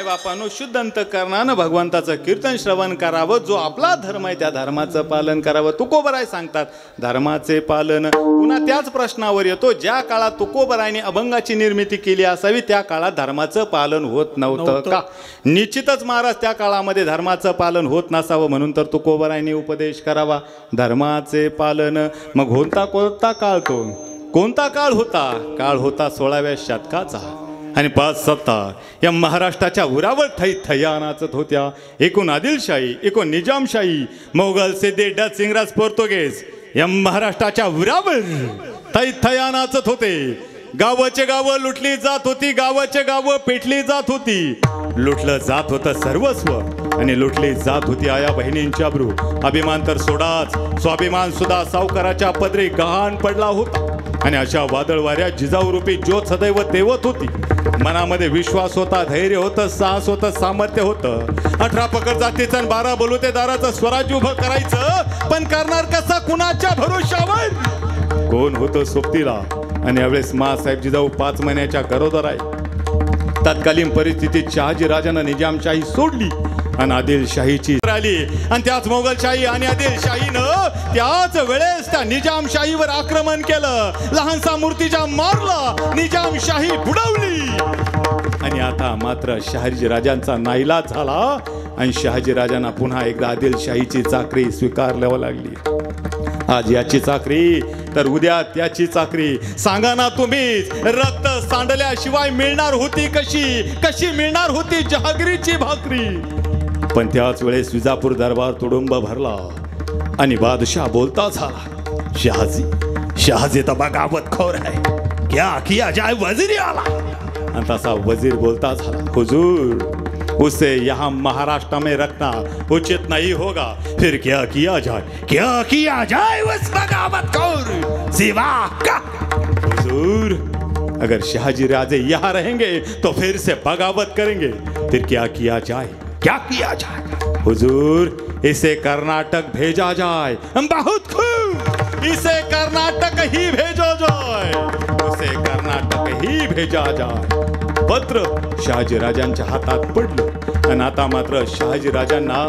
बापानो, शुद्ध अंतकरणानं भगवंताचं कीर्तन श्रवण करावं. जो आपला धर्म आहे त्या धर्माचं पालन करावं. तुकोबराय सांगतात धर्माचे पालन. पुन्हा त्याच प्रश्नावर येतो, ज्या काळात तुकोबरायने अभंगाची निर्मिती केली असावी त्या काळात धर्माचं पालन होत नव्हतं का? निश्चितच महाराज त्या काळामध्ये धर्माचं पालन होत नसावं, म्हणून तर तुकोबरायने उपदेश करावा धर्माचे पालन. मग कोणता काळ तो? कोणता काळ होता? काळ होता 16व्या शतकाचा. आणि 5 सत्ता या महाराष्ट्राच्या उरावर थैथया नाचत होत्या. एकूण आदिलशाही, एकूण निजामशाही, मोगल, सिद्धी, डच, इंग्रज, पोर्तुगीज या महाराष्ट्राच्या उरावर थैथया नाचत होते. गावाचे गावं लुटली जात होती, गावाचे गावं पेटली जात होती. लुटलं जात होतं सर्वस्व. आणि लुटली जात होती आया बहिणींची अब्रू. अभिमान तर सोडाच, स्वाभिमान सुद्धा सावकाराच्या पदरी गहाण पडला होता. आणि अशा वादळ वाऱ्यात जिजाऊ रूपी ज्योत सदैव तेवत होती. मनामध्ये विश्वास होता, धैर्य होतं, साहस होतं, सामर्थ्य होतं. 18 पकड जातीचं आणि 12 बलुतेदाराचं स्वराज्य उभं करायचं, पण करणार कसा कुणाच्या भरोशावर? कोण होतं सोबतीला? आणि यावेळेस मासाहेब जिजाऊ 5 महिन्याच्या गरोदर आहे. तत्कालीन परिस्थितीत शहाजी राजानं निजामशाही सोडली आणि आदिलशाहीची आली. आणि त्याच मोगलशाही आणि आदिलशाहीनं त्याच वेळेस त्या निजामशाहीवर आक्रमण केलं. लहानसा मूर्तिजा मारला, निजामशाही बुडवली. आणि आता मात्र शहाजी राजांचा नाईलाज झाला आणि शहाजी राजांना पुन्हा एकदा आदिलशाहीची चाकरी स्वीकारल्यावर लागली. आज याची चाकरी तर उद्या त्याची चाकरी. सांगा ना तुम्हीच, रक्त सांडल्याशिवाय मिळणार होती कशी मिळणार होती जहागिरीची भाकरी? पण त्याच वेळेस विजापूर दरबार तुडुंब भरला आणि बादशाह बोलता झाला, शहाजी तर बगावत खोर है, क्या किया जाए वजीर आला. आणि तसा वजीर बोलता झाला, हुजूर उसे यहाँ महाराष्ट्र में रखना उचित नहीं होगा. फिर क्या किया जाए उस बगावत खोर सिवा का? हुजूर अगर शहाजी राजे यहाँ रहेंगे तो फिर से बगावत करेंगे. फिर क्या किया जाए? हुजूर इसे कर्नाटक भेजा जाए. बहुत खूब, इसे कर्नाटक ही भेजा जाए, उसे कर्नाटक ही भेजा जाए. पत्र शहाजी राजांच्या हातात पडलं आणि आता मात्र शहाजी राजांना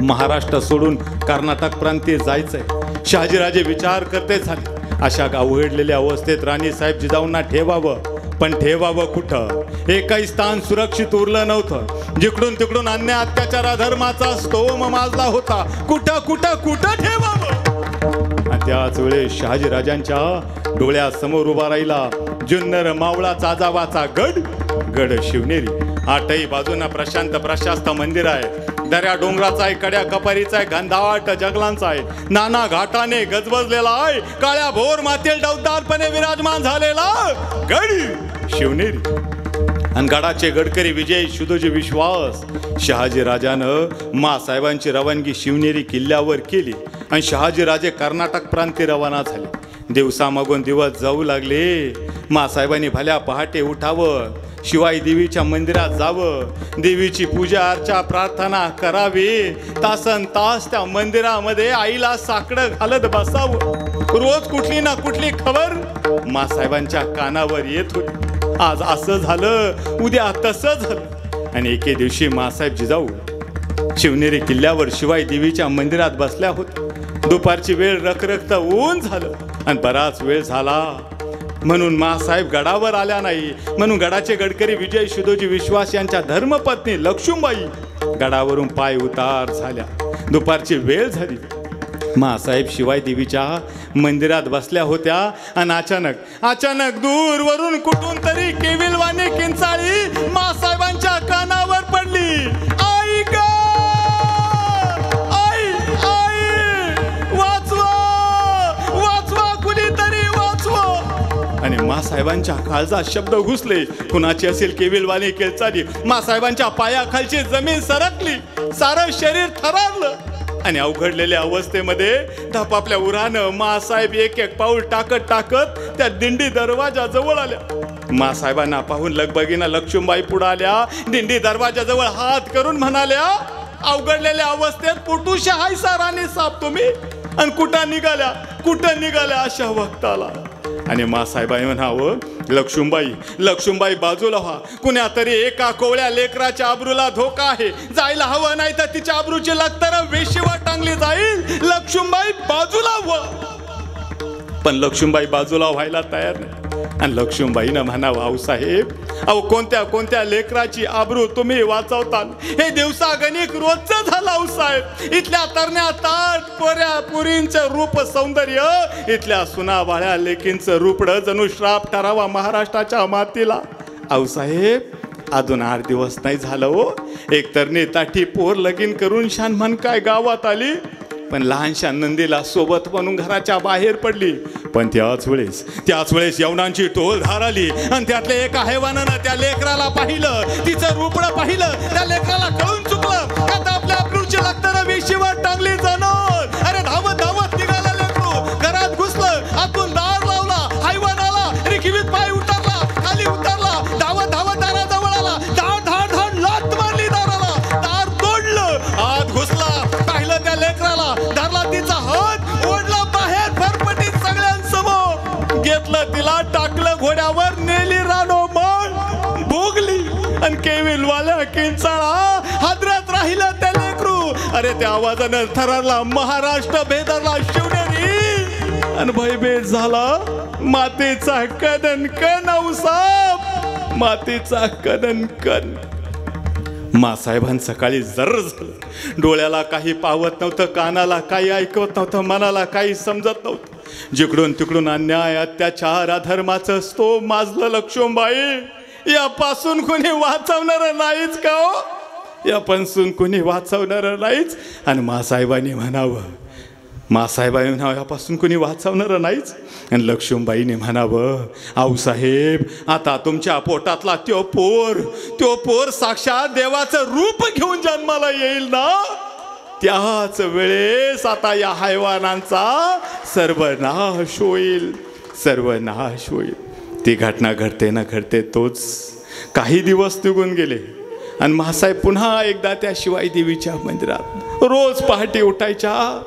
महाराष्ट्र सोडून कर्नाटक प्रांती जायचंय. शहाजीराजे विचार करते झाले. अशा अवघडलेल्या अवस्थेत राणी साहेब जिजाऊंना ठेवावं, पण ठेवावं कुठं? एकही स्थान सुरक्षित उरलं नव्हतं. जिकडून तिकडून अन्याय अत्याचार अधर्माचा स्तोम माजला होता. कुठं ठेवावं? आणि त्याच वेळेस शहाजी राजांच्या डोळ्यासमोर उभा राहिला जुन्नर मावळा चाजावाचा गड शिवनेरी. 8ही बाजूंना प्रशांत प्रशास्त मंदिर आहे. दर्या डोंगराचा आहे, कड्या कपारीचा आहे, घनदाट जंगलांचा आहे. नाना घाटाने गजबजलेला आहे. काळ्या भोर मातेल डौलदारपणे विराजमान झालेला गड शिवनेरी. आणि गडाचे गडकरी विजय शुद्धोजी विश्वास. शहाजी राजानं मासाहेबांची रवानगी शिवनेरी किल्ल्यावर केली आणि शहाजी राजे कर्नाटक प्रांती रवाना झाले. दिवसामागून दिवस जाऊ लागले. मासाहेबांनी भल्या पहाटे उठावं, शिवाई देवीच्या मंदिरात जावं, देवीची पूजा अर्चा प्रार्थना करावी. तासन तास त्या मंदिरामध्ये आईला साकडं घालत बसावं. रोज कुठली ना कुठली खबर मासाहेबांच्या कानावर येत होती. आज असं झालं, उद्या तसं झालं. आणि एके दिवशी मासाहेब जिजाऊ शिवनेरी किल्ल्यावर शिवाई देवीच्या मंदिरात बसल्या होत्या. दुपारची वेळ, रखरखत ऊन झालं आणि बराच वेळ झाला म्हणून मासाहेब गडावर आल्या नाही. म्हणून गडाचे गडकरी विजय शुद्धोजी विश्वास यांच्या धर्मपत्नी लक्ष्मीबाई गडावरून पाय उतार झाल्या. दुपारची वेळ झाली. मासाहेब शिवाई देवीच्या मंदिरात बसल्या होत्या आणि अचानक दूरवरून कुठून तरी केविलवाणी किंचाळी मासाहेबांच्या कानावर पडली. आई ग, आई वाचवा कुणीतरी वाचवा. आणि मासाहेबांच्या काळजात शब्द घुसले. कुणाची असेल केविलवाणी किंचाळी. मासाहेबांच्या पायाखालची जमीन सरकली, सारं शरीर थरारलं. आणि अवघडलेल्या अवस्थेमध्ये धपापल्या उरानं मासाहेब एक पाऊल टाकत त्या दिंडी दरवाजाजवळ आल्या. मासाहेबांना पाहून लगबगीनं लक्ष्मीबाई पुढे आल्या. दिंडी दरवाजाजवळ हात करून म्हणाल्या, अवघडलेल्या अवस्थेत पोटूशा हाय साराने साप तुम्ही, आणि कुठं निघाल्या अशा वक्ताला. आणि मासाहेबाई म्हणावं, लक्ष्मीबाई बाजूला व्हा. कुण्या तरी एका कोवळ्या लेकराच्या आबरूला धोका आहे. जायला हवं, नाही तर तिच्या आबरूची लखतर वेशीवर टांगली जाईल. लक्ष्मीबाई बाजूला व्हा. पण लक्ष्मीबाई बाजूला व्हायला तयार नाही. आणि लक्ष्मीबाईनं म्हणावं, आऊसाहेब, अहो कोणत्या लेकराची आबरू तुम्ही वाचवताल? हे दिवसागणिक रोजचं झालं आऊसाहेब. इथल्या तरण्या ताट पोऱ्या पुरींचं रूप सौंदर्य, इथल्या सुनावाळ्या लेकींचं रूपडं जणू श्राप ठरावा महाराष्ट्राच्या मातीला. आऊसाहेब अजून 8 दिवस नाही झालं हो. एक तरणी ताठी पोर लगीन करून शानमान काय गावात आली. पण लहानशा नंदीला सोबत म्हणून घराच्या बाहेर पडली. पण त्याच वेळेस यवनांची टोलधार आली आणि त्यातल्या एका हैवानानं त्या लेकराला पाहिलं, तिचं रूपडं पाहिलं. त्या लेकराला कळून चुकलं आता आपल्या अक्रूरची लागताना वेशीवर टांगली जाणार. अरे धावत धावत निघाला लेकरू, घरात घुसलं, आतून दार लावला, हैवान आला, रिखीवीत पाय उतरला, खाली उतरला, धावत धावत दाराजवळ आला, धाड धाड धाड लाथ मारली दाराला, दार तोडलं, आत घुसला, पाहिलं त्या लेकराला, धरला तिचा हात, ओढला बाहेर फरफटीत सगळ्यांसमोर, घेतलं तिला, टाकलं घोड्यावर, नेली रानोमाळ, भोगली आणि केविलवाल्या किंचाळा हादरत राहिलं त्या लेकरू. अरे त्या आवाजानं थरारला महाराष्ट्र, बेदरला शिवनेरी आणि भयभीत झाला मातीचा कदन कण औसाप, मातीचा कदन कण. मासाहेबांचं सकाळी जर्र झालं. डोळ्याला काही पावत नव्हतं, कानाला काही ऐकवत नव्हतं, मनाला काही समजत नव्हतं. जिकडून तिकडून अन्याय, अत्याचार, अधर्माचं स्तोम माजलं. लक्ष्मीबाई, यापासून कोणी वाचवणार नाहीच का हो? यापासून कोणी वाचवणार नाहीच. आणि मासाहेबांनी म्हणावं, यापासून कोणी वाचवणार नाहीच. आणि लक्ष्मीबाईने म्हणावं, आऊसाहेब, आता तुमच्या पोटातला त्यो पोर साक्षात देवाचं रूप घेऊन जन्माला येईल ना, त्याच वेळेस आता या हैवानांचा सर्वनाश होईल. ती घटना घडते ना घडते तोच काही दिवस निघून गेले आणि मासाहेब पुन्हा एकदा त्या शिवाई देवीच्या मंदिरात रोज पहाटे उठायच्या,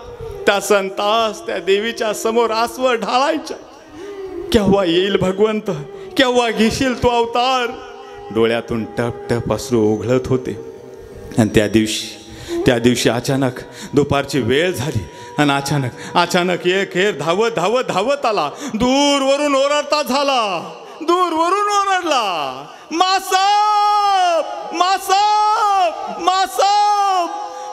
तासन तास त्या देवीच्या समोर आसवर ढाळायच्या. केव्हा येईल भगवंत, केव्हा घेशील तो अवतार. डोळ्यातून टप टप अश्रू ओघळत होते. आणि त्या दिवशी अचानक दुपारची वेळ झाली आणि अचानक एक हेर धावत आला. दूरवरून ओरडता झाला, दूरवरून ओरडला, मासाहेब मासाहेब मासाहेब.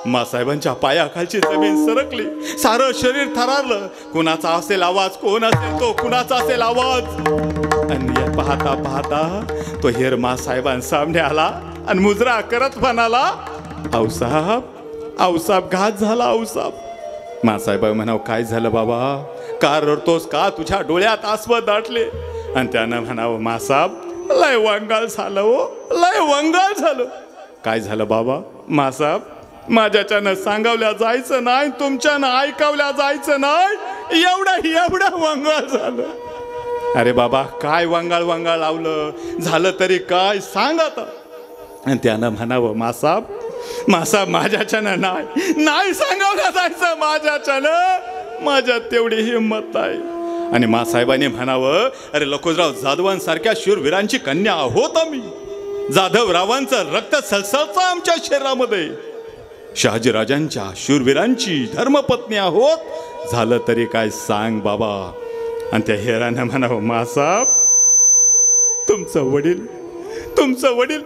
मासाहेबांच्या पायाखालची जमीन सरकली, सारं शरीर थरारलं. कुणाचा असेल आवाज, कोण असेल तो, कुणाचा असेल आवाज. आणि पाहता पाहता तो हेर मासाहेबांसामने आला आणि मुजरा करत म्हणाला, आऊसाहेब घात झाला आऊसाहेब. मासाहेब म्हणाव, काय झालं बाबा, का रडतोस, का तुझ्या डोळ्यात आसवं दाटले. आणि त्यानं म्हणावं, मासाहेब लय वंगाळ झालं हो, लय वंगाळ झालं. काय झालं बाबा? मासाहेब, माझ्याच्यानं सांगावल्या जायचं नाही, तुमच्यानं ऐकावल्या जायचं नाही, एवढं वंगाळ झालं. अरे बाबा, काय वंगाळ लावलं, झालं तरी काय सांग आता. आणि त्यानं म्हणावं, मासाहेब माझ्याच्यानं नाही सांगावल्या जायचं, माझ्याच्यानं, माझ्यात तेवढी हिंमत आहे. आणि मासाहेबांनी म्हणावं, अरे लखोजीराव जाधवांसारख्या शूरवीरांची कन्या आहोत आम्ही. जाधवरावांचं रक्त सळसळतं आमच्या शरीरामध्ये. शहाजीराजांच्या शूरवीरांची धर्मपत्नी आहोत, झालं तरी काय सांग बाबा. आणि त्या हेरानं म्हणावं, मासाहेब तुमचं वडील.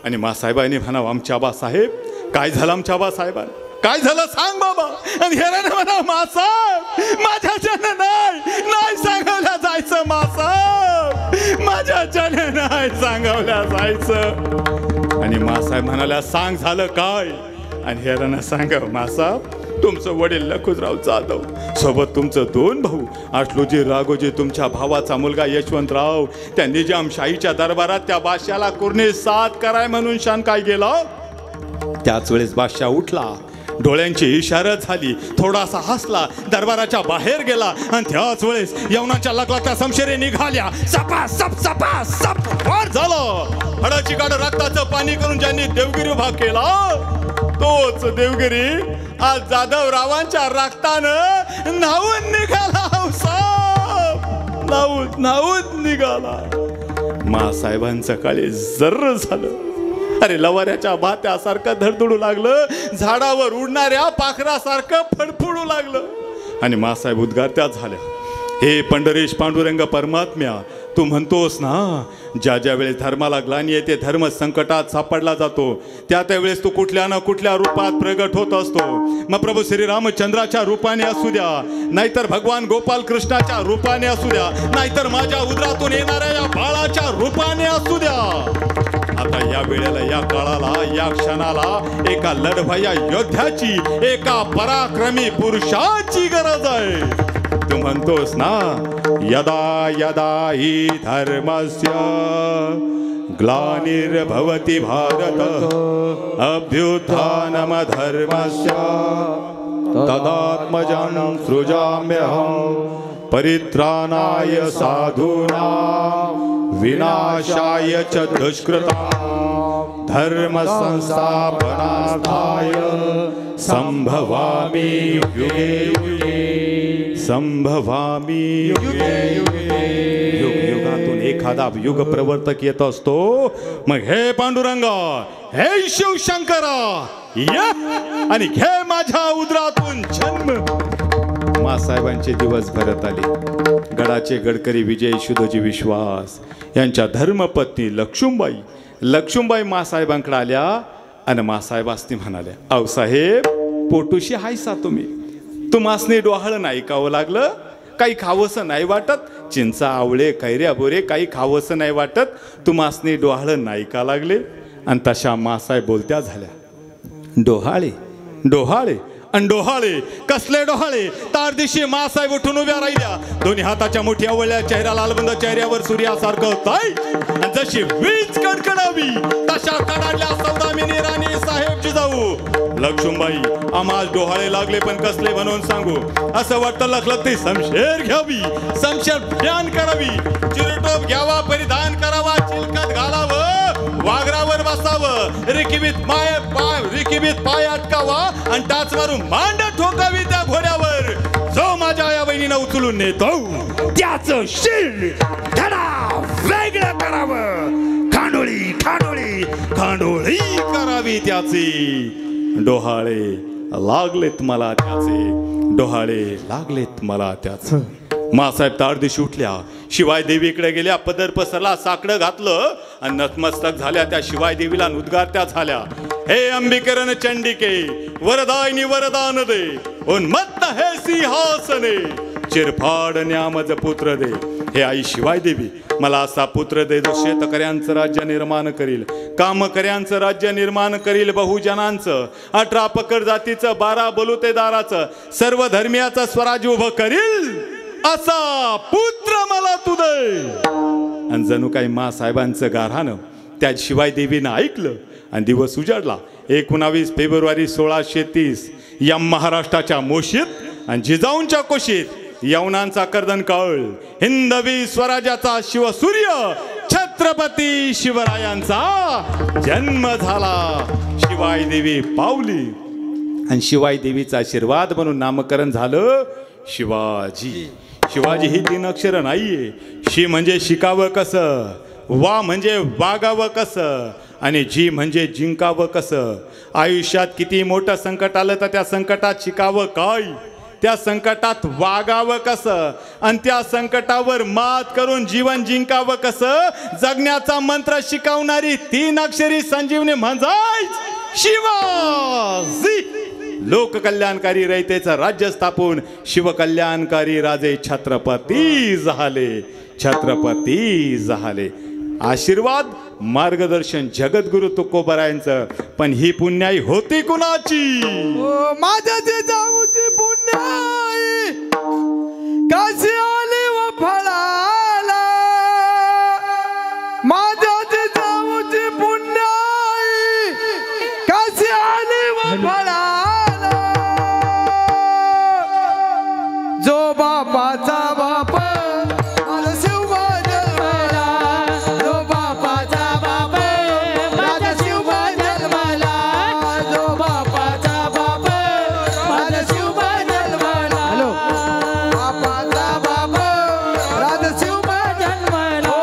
आणि मासाहेबांनी म्हणावं, आमच्या आबासाहेब, काय झालं आमच्या आबासाहेबांना, काय झालं सांग बाबा. आणि हेरानं म्हणावं, मासाहेब माझ्याच्यानं नाही सांगावल्या जायचं, मासाहेब माझ्याच्यानं नाही सांगावल्या जायचं. आणि मासाहेब म्हणाल्या, सांग झालं काय. आणि हेरानं सांगावं, मासाहेब तुमचं वडील लखोजीराव जाधव, सोबत तुमचं 2 भाऊ, आठलोजी राघोजी, तुमच्या भावाचा मुलगा यशवंतराव, त्या निजामशाहीच्या दरबारात त्या बादशाला कुर्णी साथ कराय म्हणून शान काय गेला. त्याच वेळेस बादशाह उठला, डोळ्यांची इशारत झाली, थोडासा हसला, दरबाराच्या बाहेर गेला. आणि त्याच वेळेस यवनाच्या लकलाच्या समशेरी निघाल्या, सपा सप वार झालं. हडाची गाड रक्ताचं पाणी करून ज्यांनी देवगिरी उभा केला, तोच देवगिरी आज जाधवरावांच्या रक्तानं न्हावून निघाला. न्हावून निघाला. मासाहेबांचं सकाळी जर्र झालं. अरे लवाऱ्याच्या भात्यासारखं धडधडू लागलं, झाडावर उडणाऱ्या पाखरासारखं फडफडू लागलं. आणि मासाहेब उद्गारत्या झाल्या, हे पंढरीश पांडुरंग परमात्म्या, तू म्हणतोस ना, ज्या वेळेस धर्माला ग्लानी येते, धर्म संकटात सापडला जातो, त्या वेळेस तू कुठल्या ना कुठल्या रूपात प्रगट होत असतो. मग प्रभू श्री रामचंद्राच्या रूपाने असू द्या, नाहीतर भगवान गोपाल कृष्णाच्या रूपाने असू द्या, नाहीतर माझ्या उदरातून येणाऱ्या या बाळाच्या रूपाने असू द्या. आता या वेळेला, या काळाला, या क्षणाला एका लढवय्या योद्ध्याची, एका पराक्रमी पुरुषाची गरज आहे. म्हणतोस ना, यदा यदा हि धर्मस्य ग्लानिर्भवति भारत अभ्युत्थानमधर्मस्य तदात्मजं सृजाम्यहं परित्राणाय साधूनां विनाशाय च दुष्कृतां धर्म संस्थापनार्थाय संभवामि युगे युगे संभवामि युगे युगे। युगातून एखादा युग प्रवर्तक येत असतो, मग हे पांडुरंगा, हे शिवशंकरा, या आणि घे माझ्या उदरातून जन्म। मासाहेबांचे दिवस भरत आले। गडाचे गडकरी विजय शुद्धजी विश्वास यांच्या धर्मपत्नी लक्ष्मीबाई मासाहेबांकडे आल्या आणि मासाहेबांनी म्हणाल्या, अहो साहेब, पोटुशी हायसा तुम्हासनी डोहाळ नाही खावं लागलं? काही खावंसं नाही वाटत? चिंचा आवळे कैऱ्या बोरे काही खावंसं नाही वाटत? तुम्हासनी डोहाळ नाही का लागले? आणि तशा मासाहेब बोलत्या झाल्या, डोहाळे डोहाळे आणि डोहाळे कसले डोहाळे? तार दिवशी मासाहेब उठून उभ्या राहिल्या, दोन्ही हाताच्या मुठ्या वळल्या, चेहरा लालबंद, चेहऱ्यावर सूर्यासारखं ताई, जशी वीज कडकडावी तशा कडाडल्या सौदामिनी राणी साहेब जिजाऊ। लक्ष्मीबाई, आम्हाला डोहाळे लागले पण कसले म्हणून सांगू? असं वाटतं लखलखती शमशेर घ्यावी, शमशेर ध्यान करावी, चिरटोप घ्यावा, परिधान करावा, चिलकत घालावं, वाघरावर बसावं, रिकिबीत पाय अटकावा आणि टाच मारून मांड ठोकावी त्या घोड्यावर जो माझ्या या बहिणीनं उचलून नेतो, त्याचं शिर धडा वेगळं करावं, खांडोळी खांडोळी खांडोळी करावी त्याची। डोहाळे लागलेत मला त्याचे, डोहाळे लागलेत मला त्याचे। मासाहेब ताडदिशी उठल्या, शिवाय देवीकडे गेल्या, पदर पसरला, साकडं घातलं आणि नतमस्तक झाल्या त्या शिवाय देवीला उद्गारत्या झाल्या, हे अंबिकरण चंडिके, वरदायिनी वरदान दे, उन्मत्त हे सिंहासने, चिरफाड न्यामज पुत्र दे। हे आई शिवाय देवी, मला असा पुत्र दे जो शेतकऱ्यांचं राज्य निर्माण करील, कामकऱ्यांचं राज्य निर्माण करील, बहुजनांचं, 18 पकड जातीचं, 12 बलुतेदाराचं, सर्व धर्मियाचं स्वराज्य उभं करील, असा पुत्र मला तू दे। आणि जणू काही मासाहेबांचं गाऱ्हाणं त्या शिवाय देवीनं ऐकलं आणि दिवस उजाडला। 19 फेब्रुवारी 1630 या महाराष्ट्राच्या मोशीत आणि जिजाऊंच्या कोशीत यवनांचा कर्दन काळ, हिंदवी स्वराज्याचा शिवसूर्य छत्रपती शिवरायांचा जन्म झाला। शिवाय देवी पावली आणि शिवाय देवीचा आशीर्वाद म्हणून नामकरण झालं शिवाजी। शिवाजी ही 3 अक्षर नाहीये। शी म्हणजे शिकावं कसं, वा म्हणजे वागावं कसं, आणि जी म्हणजे जिंकावं कसं। आयुष्यात किती मोठं संकट आलं तर त्या संकटात शिकावं काय, त्या संकटात वागावं कसं, आणि त्या संकटावर मात करून जीवन जिंकावं कसं, जगण्याचा मंत्र शिकवणारी 3 अक्षरी संजीवनी म्हणजे शिवाजी। लोककल्याणकारी रयतेचं राज्य स्थापून शिवकल्याणकारी राजे छत्रपती झाले, छत्रपती झाले। आशीर्वाद मार्गदर्शन जगद्गुरु तुकोबरायांचं, पण ही पुण्याई होती कुणाची? माझ्या जिजाऊची पुण्याई कशी आली व फळाला, माझ्या जिजाऊची पुण्याई कशी आली व फळाला, जो बापाचा बाप माझा शिवबा जन्माला, जो बापाचा बाप माझा शिवबा जन्माला, जो बापाचा बाप माझा शिवबा जन्माला, बापाचा बाप माझा शिवबा जन्माला,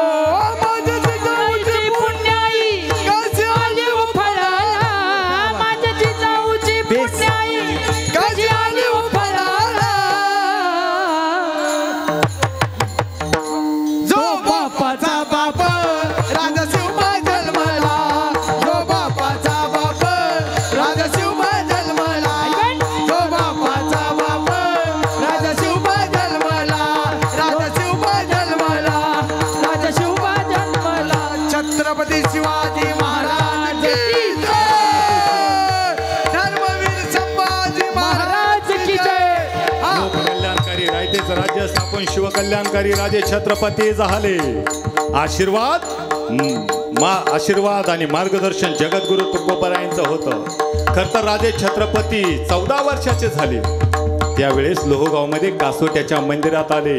माझ्या जिजाऊची पुण्याई कशी आली व फळाला, माझ्या जिजाऊची पुण्याई कशी आली व फळाला, आज राज्य स्थापन शिवकल्याणकारी राजे छत्रपती झाले. आशीर्वाद आशीर्वाद आणि मार्गदर्शन जगद्गुरु तुकोबरायांचं होतं. खरं तर राजे छत्रपती 14 वर्षाचे झाले त्यावेळेस लोहगावमध्ये कासोट्याच्या मंदिरात आले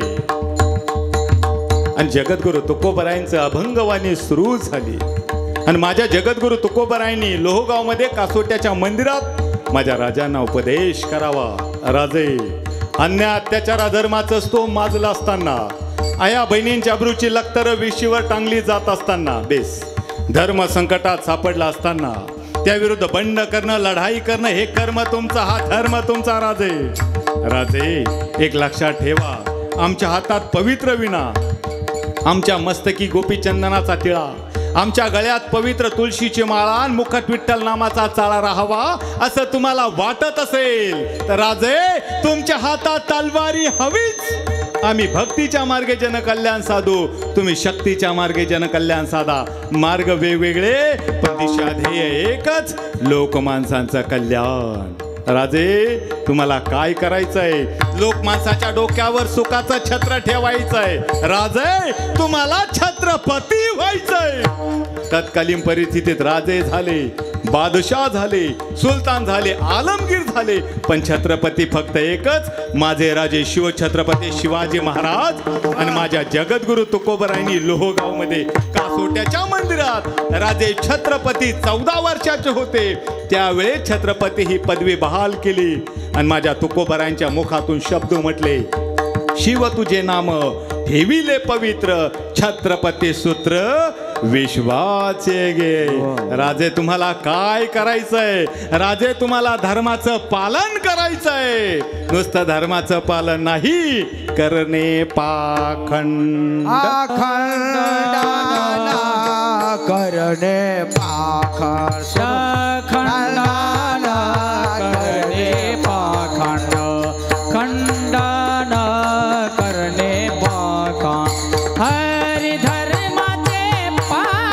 आणि जगद्गुरु तुकोबरायांचं अभंगवाणी सुरू झाली. आणि माझ्या जगद्गुरु तुकोबरायांनी लोहगावमध्ये कासोट्याच्या मंदिरात माझ्या राजांना उपदेश करावा. राजे, अन्याय अत्याचार अधर्माचा स्तोम माजला असताना, आया बहिणींच्या अब्रूची लखतर विशीवर टांगली जात असताना, बेस धर्म संकटात सापडला असताना त्याविरुद्ध बंड करणं, लढाई करणं हे कर्म तुमचा, हा धर्म तुमचा. राजे, राजे एक लक्षात ठेवा, आमच्या हातात पवित्र विणा, आमच्या मस्तकी गोपीचंदनाचा टिळा, आमच्या गळ्यात पवित्र तुळशीची माळा आणि मुखात विठ्ठल नामाचा चाळा राहावा असं तुम्हाला वाटत असेल तर राजे तुमच्या हातात तलवारी हवीच. आम्ही भक्तीच्या मार्गे जनकल्याण साधू, तुम्ही शक्तीच्या मार्गे जनकल्याण साधा. मार्ग वेगवेगळे पण दिशा ध्येय एकच, लोक माणसांचं कल्याण. राजे तुम्हाला काय करायचंय? लोक माणसाच्या डोक्यावर सुखाचं छत्र ठेवायचंय. राजे तुम्हाला छत्रपती व्हायचंय. तत्कालीन परिस्थितीत राजे झाले, बादशाह झाले, सुलतान झाले, आलमगीर झाले, पण छत्रपती फक्त एकच, माझे राजे शिवछत्रपती शिवाजी महाराज आणि माझ्या जगद्गुरु तुकोबरायांनी लोहगावमध्ये कासोट्याच्या मंदिरात राजे छत्रपती 14 वर्षाचे होते त्यावेळेस छत्रपती ही पदवी बहाल केली आणि माझ्या तुकोबरायांच्या मुखातून शब्द म्हटले, शिव तुझे नाम ठेविले पवित्र, छत्रपती सूत्र विश्वाचे गे. राजे तुम्हाला काय करायचंय? राजे तुम्हाला धर्माचं पालन करायचंय. नुसतं धर्माचं पालन नाही करणे पाखंड, करणे पाखंड, करणे पाखंड, खंडन करणे पाखंड. हरि धर्माचे पालन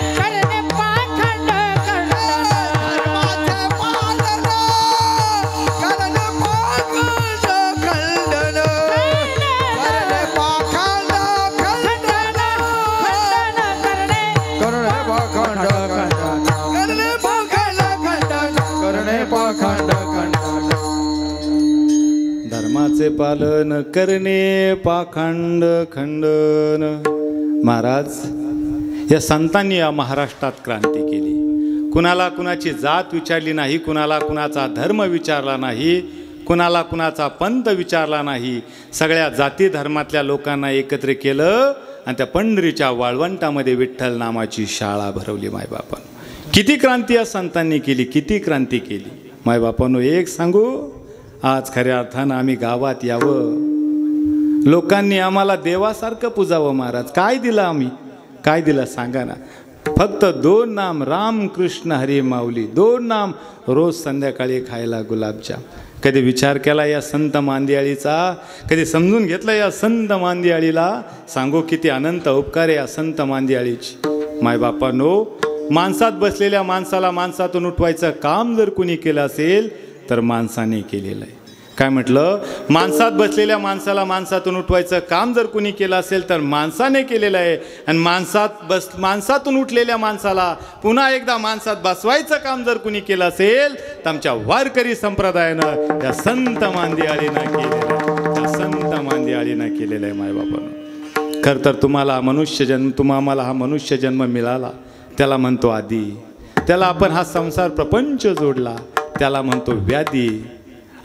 करणे पाखंड, खंडन करणे पाखंड, धर्माचे पालन करणे पाखंड खंडन. महाराज या संतांनी या महाराष्ट्रात क्रांती केली. कुणाला कुणाची जात विचारली नाही, कुणाला कुणाचा धर्म विचारला नाही, कुणाला कुणाचा पंथ विचारला नाही. सगळ्या जाती धर्मातल्या लोकांना एकत्र केलं आणि त्या पंढरीच्या वाळवंटामध्ये विठ्ठल नामाची शाळा भरवली. मायबापांनो किती क्रांती या संतांनी केली, किती क्रांती केली. मायबापांनो एक सांगू, आज खऱ्या अर्थानं आम्ही गावात यावं, लोकांनी आम्हाला देवासारखं पूजावं. महाराज काय दिलं आम्ही, काय दिलं सांगा ना? फक्त 2 नाम राम कृष्ण हरी माऊली, 2 नाम रोज संध्याकाळी खायला गुलाबजाम. कधी विचार केला या संत मांदियाळीचा? कधी समजून घेतलं या संत मांदियाळीला? सांगू किती अनंत उपकार आहे या संत मांदियाळीची. मायबापांनो माणसात बसलेल्या माणसाला माणसातून उठवायचं काम जर कुणी केलं असेल तर माणसाने केलेलं आहे. काय म्हटलं? माणसात बसलेल्या माणसाला माणसातून उठवायचं काम जर कुणी केलं असेल तर माणसाने केलेलं आहे. आणि माणसातून उठलेल्या माणसाला पुन्हा एकदा माणसात बसवायचं काम जर कुणी केलं असेल तर आमच्या वारकरी संप्रदायानं त्या संत मांदियाळीनं केलेलं आहे, त्या संत मांदियाळीनं केलेलं आहे. मायबापानं खरं तर तुम्हाला आम्हाला हा मनुष्य जन्म मिळाला त्याला म्हणतो आदी, त्याला आपण हा संसार प्रपंच जोडला त्याला म्हणतो व्याधी.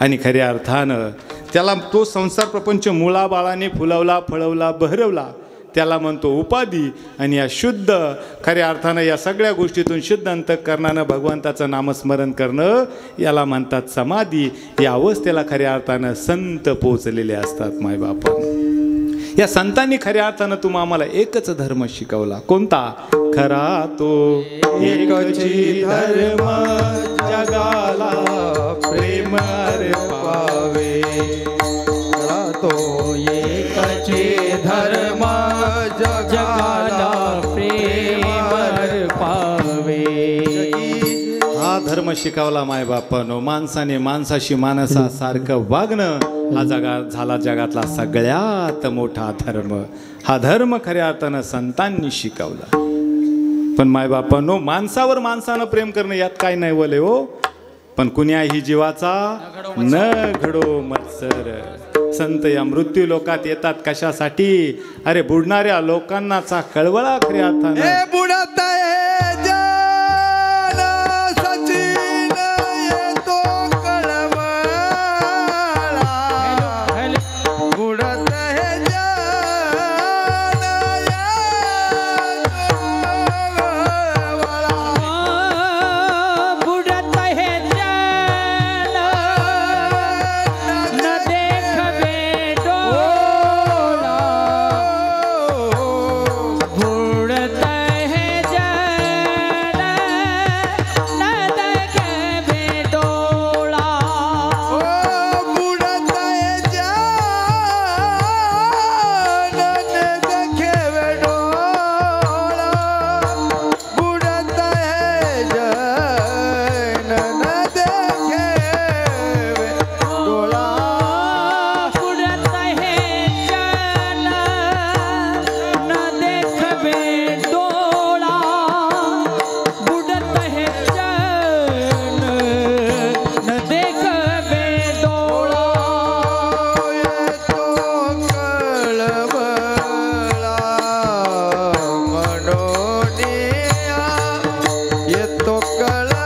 आणि खऱ्या अर्थानं त्याला तो संसार प्रपंच मुळाबाळाने फुलवला, फळवला, बहरवला त्याला म्हणतो उपाधी. आणि या शुद्ध खऱ्या अर्थानं या सगळ्या गोष्टीतून शुद्ध अंतःकरणानं भगवंताचं नामस्मरण करणं याला म्हणतात समाधी. या अवस्थेला खऱ्या अर्थानं संत पोचलेले असतात. मायबापांनो या संतांनी खऱ्या अर्थानं तुम्हा आम्हाला एकच धर्म शिकवला. कोणता? खरा तो एकची धर्म जगाला प्रेम पावे. खरा तो एकची धर्म जगाला प्रेम धर्म शिकवला माय बापानो. माणसाने माणसाशी माणसासारखं वागणं हा जगात झाला जगातला सगळ्यात मोठा धर्म. हा धर्म खऱ्या अर्थानं संतांनी शिकवला. पण माय बापानो, माणसावर माणसानं प्रेम करणं यात काय नाही बोले हो. पण कुण्याही जीवाचा न घडो मत्सर. संत या मृत्यू लोकात येतात कशासाठी? अरे बुडणाऱ्या लोकांनाचा कळवळा खऱ्या अर्थानं. हे बुडत आहे जन सचिन येतो कळवळा. बुडत आहे जन बुडत है जन न देखवे डोला. बुडत है जन न देखवे डोला. बुडत आहे जन देखेवे डोळा. बुडत आहे जन देखेवे डोळा. बुडत है जन न देखवे डोला. बुडत है जन न देखवे डोला. येतो कळवळा.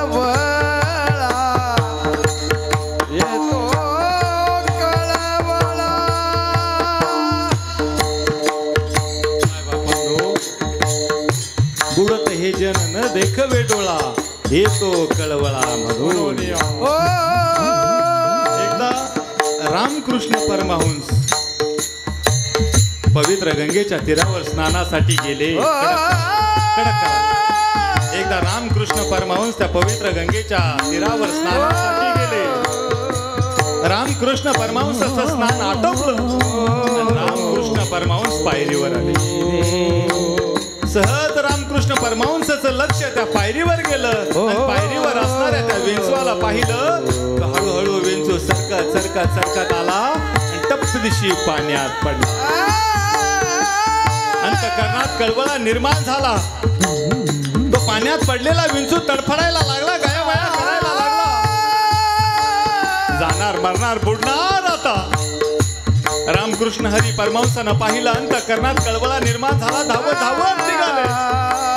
येतो कळवळा. बुडत हे जन न देखवे डोळा, येतो कळवळा म्हणून. ओ एकदा रामकृष्ण परमहंस पवित्र गंगेच्या तीरावर स्नानासाठी गेले. कडक करा. एकदा रामकृष्ण परमहंस त्या पवित्र गंगेच्या तीरावर स्नानासाठी गेले. रामकृष्ण परमहंसाचं स्नान आटोपलं. आणि रामकृष्ण परमहंस पायरीवर आले. सहज रामकृष्ण परमहंसाचं लक्ष त्या पायरीवर गेलं. आणि पायरीवर असणाऱ्या त्या विंचवाला पाहिलं. हळूहळू विंचू सरकत सरकत सरकत आला आणि टप्प दिशी पाण्यात पडला. अंतःकरणात कळवळा निर्माण झाला. तो पाण्यात पडलेला विंचू तडफडायला लागला, गयावया करायला लागला. जाणार मरणार बुडणार आता. रामकृष्ण हरी परमहंसानं पाहिलं. अंतःकरणात कळवळा निर्माण झाला. धावत धावत निघाले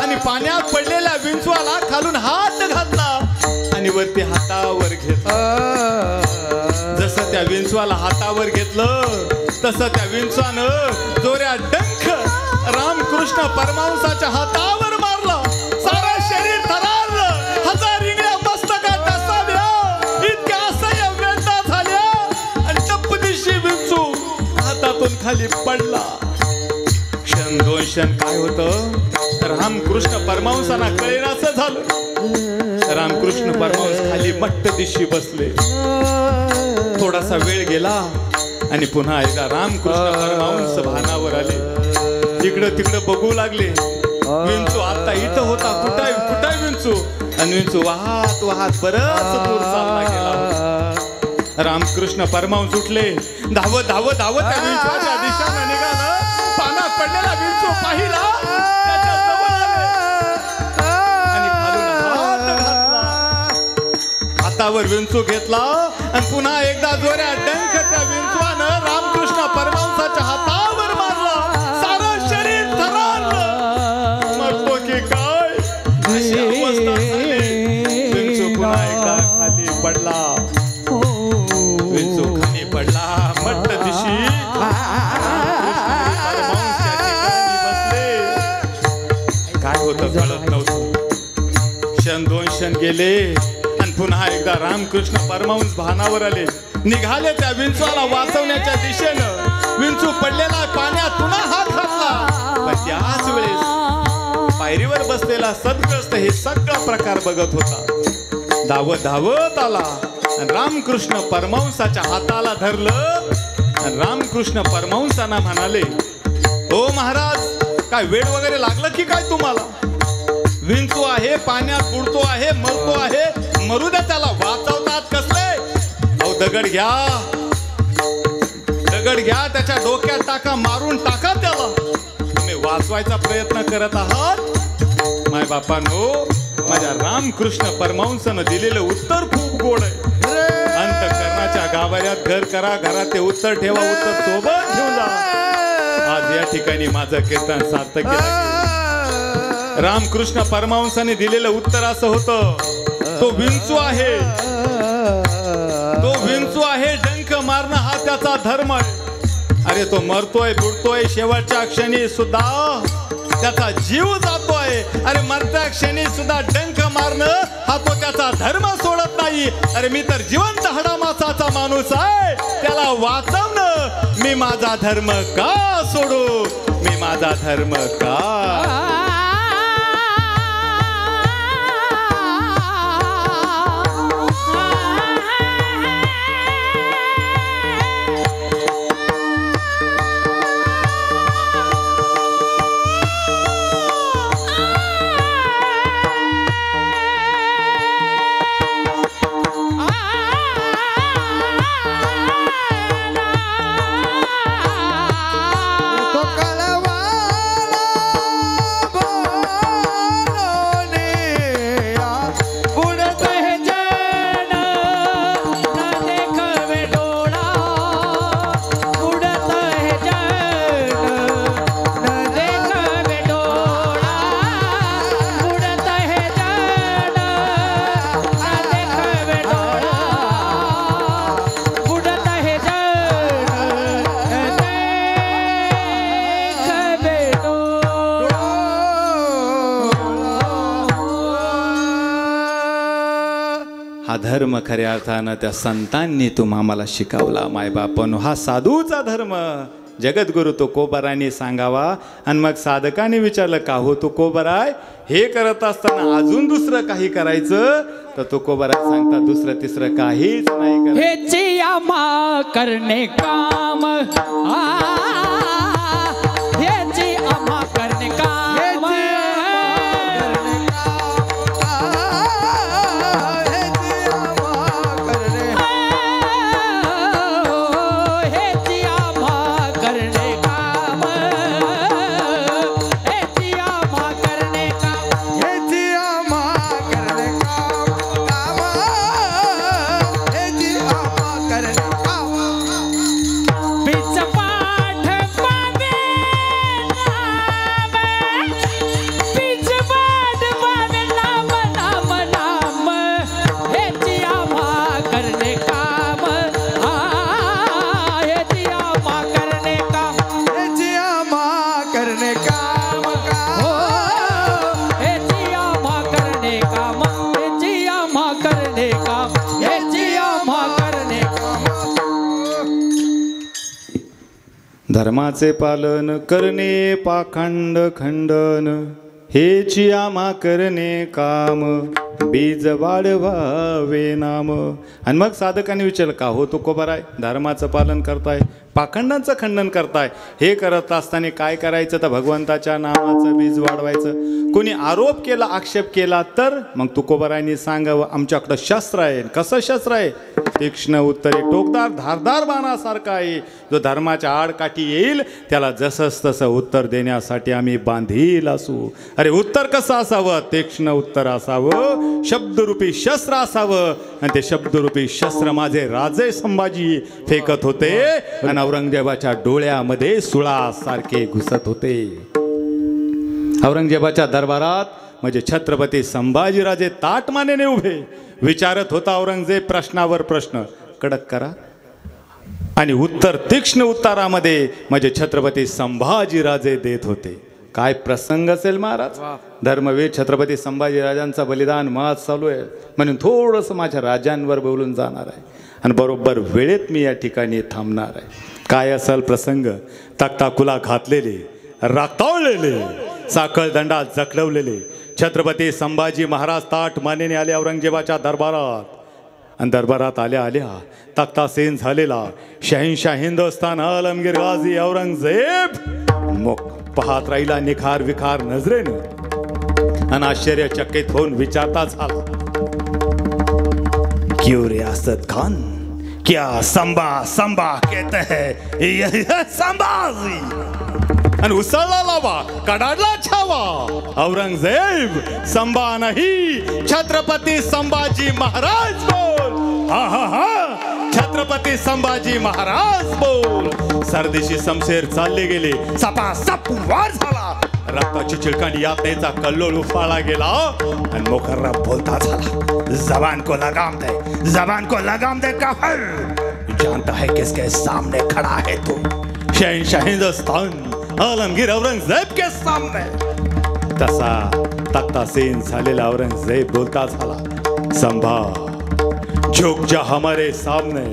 आणि पाण्यात पडलेल्या विंचवाला खालून हात घातला आणि वरती हातावर घेतला. जसं त्या विंचवाला हातावर घेतलं तसं त्या विंचवानं जोऱ्या डंख रामकृष्ण परमहंसाच्या हातावर मारला. सारा शरीर थरारलं. हजार रिंगण्या मस्तकात असाव्या इतक्या असह्य वेदना झाल्या आणि टप्प दिशी विंचू हातातून खाली पडला. क्षण दोन क्षण काय होतं रामकृष्ण परमहंसांना कळेनासं झालं. रामकृष्ण परमहंस खाली मट्ट दिशी बसले. थोडासा वेळ गेला आणि पुन्हा एकदा रामकृष्ण परमहंस भानावर आले. इकडं तिकडं बघू लागले. विंचू आता इथं होता. कुठाय कुठाय विंचू? आणि विंचू वाहत वाहत बरंच दूर चालला गेला. रामकृष्ण परमहंस उठले. धावत धावत धावत त्या विंचूच्या दिशेने निघालं. पाण्यात पडलेला विंचू पाहिला. त्याच्या जवळ आले आणि खालून हात घातला. हातावर विंचू घेतला आणि पुन्हा एकदा जोऱ्या डंख त्या विंचवानं रामकृष्ण परमहंसाच्या हातावर मारला. सारं शरीर थरारलं. मरतो की काय अशी अवस्था झाली. विंचू पुन्हा एकदा खाली पडला. विंचू खाली पडला. मट्ट दिशी परमहंस त्या ठिकाणी बसले. काय होतं कळत नव्हतं. क्षण दोन क्षण गेले आणि पुन्हा एकदा रामकृष्ण परमहंस भानावर आले. निघाले त्या विंचवाला वाचवण्याच्या दिशेनं. विंचू पडलेला पाण्यात पुन्हा हात घातला. पण त्याच वेळेस पायरीवर बसलेला सद्ग्रस्त हे सगळा प्रकार बघत होता. धावत धावत आला आणि रामकृष्ण परमहंसाच्या हाताला धरलं. आणि रामकृष्ण परमहंसांना म्हणाले, ओ महाराज, काय वेळ वगैरे लागलं की काय तुम्हाला? विंचू आहे, पाण्यात बुडतो आहे, मरतो आहे, मरू द्या त्याला, वाचवतात कसले? अहो दगड घ्या त्याच्या डोक्यात टाका, मारून टाका त्याला. तुम्ही वाचवायचा प्रयत्न करत आहात. माय बापांनो, माझ्या रामकृष्ण परमहंसानं दिलेलं उत्तर खूप गोड आहे. अंतःकरणाच्या गाभाऱ्यात घर करा, घरात ते उत्तर ठेवा, उत्तर सोबत घेऊन जा. आज या ठिकाणी माझं कीर्तन सार्थक केलं. रामकृष्ण परमहंसाने दिलेलं उत्तर असं होतं, तो विंचू आहे, डंक मारणं हा त्याचा धर्म आहे. अरे तो मरतोय बुडतोय, शेवटच्या क्षणी सुद्धा त्याचा जीव जातोय. अरे मरत्या क्षणी सुद्धा डंक मारणं हा तो त्याचा धर्म सोडत नाही. अरे मी तर जिवंत हाडामासाचा माणूस आहे, त्याला वाचवणं मी माझा धर्म का सोडू, मी माझा धर्म का. धर्म खऱ्या अर्थानं त्या संतांनी आम्हाला शिकवला. मायबापनो, हा साधूचा धर्म. जगद्गुरु तुकोबारायांनी सांगावा. आणि मग साधकाने विचारलं, का हो तुकोबाराय, हे करत असताना अजून दुसरं काही करायचं? तर तुकोबाराय सांगतात, दुसरं तिसरं काहीच नाही करायचं. हेची आम्हा करणे काम, हेची आम्हा करणे काम, धर्माचे पालन करणे पाखंड खंडन, हेची आम्हा करणे काम, बीज वाढवावे नाम. आणि मग साधकाने विचारलं, का हो तुकोबाराय, धर्माचं पालन करताय, पाखंडांचं खंडन करताय, हे करत असताना काय करायचं? तर भगवंताच्या नामाचं बीज वाढवायचं. कोणी आरोप केला, आक्षेप केला तर मग तुकोबारायांनी सांगावं, आमच्याकडं शस्त्र आहे. कसं शस्त्र आहे? तीक्ष्ण उत्तरे, टोकदार धारदार बाणासारखा आहे. जो धर्माच्या आडकाठी येईल त्याला जसंच तसं उत्तर देण्यासाठी आम्ही बांधील असू. अरे उत्तर कसं असावं? तीक्ष्ण उत्तर असावं, शब्दरूपी शस्त्र असावं. आणि ते शब्दरूपी शस्त्र माझे राजे संभाजी फेकत होते आणि औरंगजेबाच्या डोळ्यामध्ये सुळासारखे घुसत होते. औरंगजेबाच्या दरबारात म्हणजे छत्रपती संभाजीराजे ताटमानेने उभे विचारत होता. औरंगजेब प्रश्नावर प्रश्न कडक करा आणि उत्तर तीक्ष्ण उत्तरामध्ये म्हणजे छत्रपती संभाजीराजे देत होते. काय प्रसंग असेल महाराज. धर्मवीर छत्रपती संभाजीराजांचा बलिदान माज चालू आहे म्हणून थोडंसं माझ्या राजांवर बोलून जाणार आहे आणि बरोबर वेळेत मी या ठिकाणी थांबणार आहे. काय असेल प्रसंग? तख्ताकुला घातलेले, रक्ताळलेले, साखळ दंडात जखडवलेले छत्रपती संभाजी महाराज ताट मानेने आले औरंगजेबाच्या दरबारात. आणि दरबारात आल्या आल्या तख्तासीन झालेला शहनशाह हिंदुस्थान आलमगीर गाझी औरंगजेब मग पाहत राहिला निखार विखार नजरेनं आणि आश्चर्यचकित होऊन विचारता झाला, क्यों रियासत खान, क्या संबा संबा कहते हैं यही है संभाजी? आणि उसळला लावा, कडाडला छावा. औरंगजेब संबा नहीं, छत्रपती संभाजी महाराज बोल. हा हा हा, छत्रपती संभाजी महाराज बोल. सरदेशी शमशेर चालले गेले, सपासप वार झाला. रक्ताची चिळकांडी यातनेचा कल्लोळ उफाळा गेला आणि मुकर्रम बोलता झाला. जबान को लगाम दे, जबान को लगाम दे काफिर. जानता है किसके सामने खड़ा है तू? शहंशाह हिंदुस्तान आलमगीर औरंगजेब के सामने. तसा तख्तासीन झालेला औरंगजेब बोलता झाला, संभा झुक जा हमारे सामने,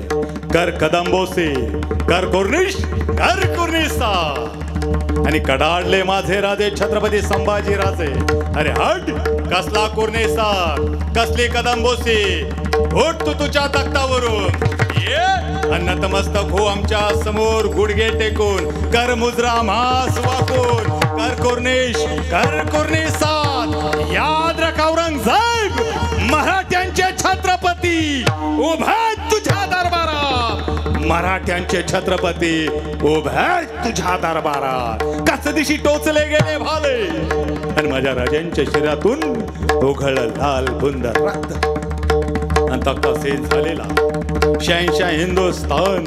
कर कदंबों से, कर कुर्निश, कर कुर्निसा. आणि कडाडले माझे राजे छत्रपती संभाजी राजे. अरे हट, कसला कुर्निसा, कसली कदंबोसी. उठ तू तुझ्या तख्तावरून, ये नतमस्तक हो आमच्या समोर गुडघे टेकून. कर मुजरा मास वाकून, कर कुर्निश, कर कुर्निसात. याद रख औरंगजेब, मराठ्यांचे छत्रपती उभे तुझ्या दरबारात. मराठ्यांचे छत्रपती उभे तुझ्या दरबारात. कस दिशी टोचले गेले भाले आणि माझ्या राजांच्या शरीरातून उघळलं लाल बुंद रक्त. आणि तख्तासीन झालेला शहंशाह हिंदुस्तान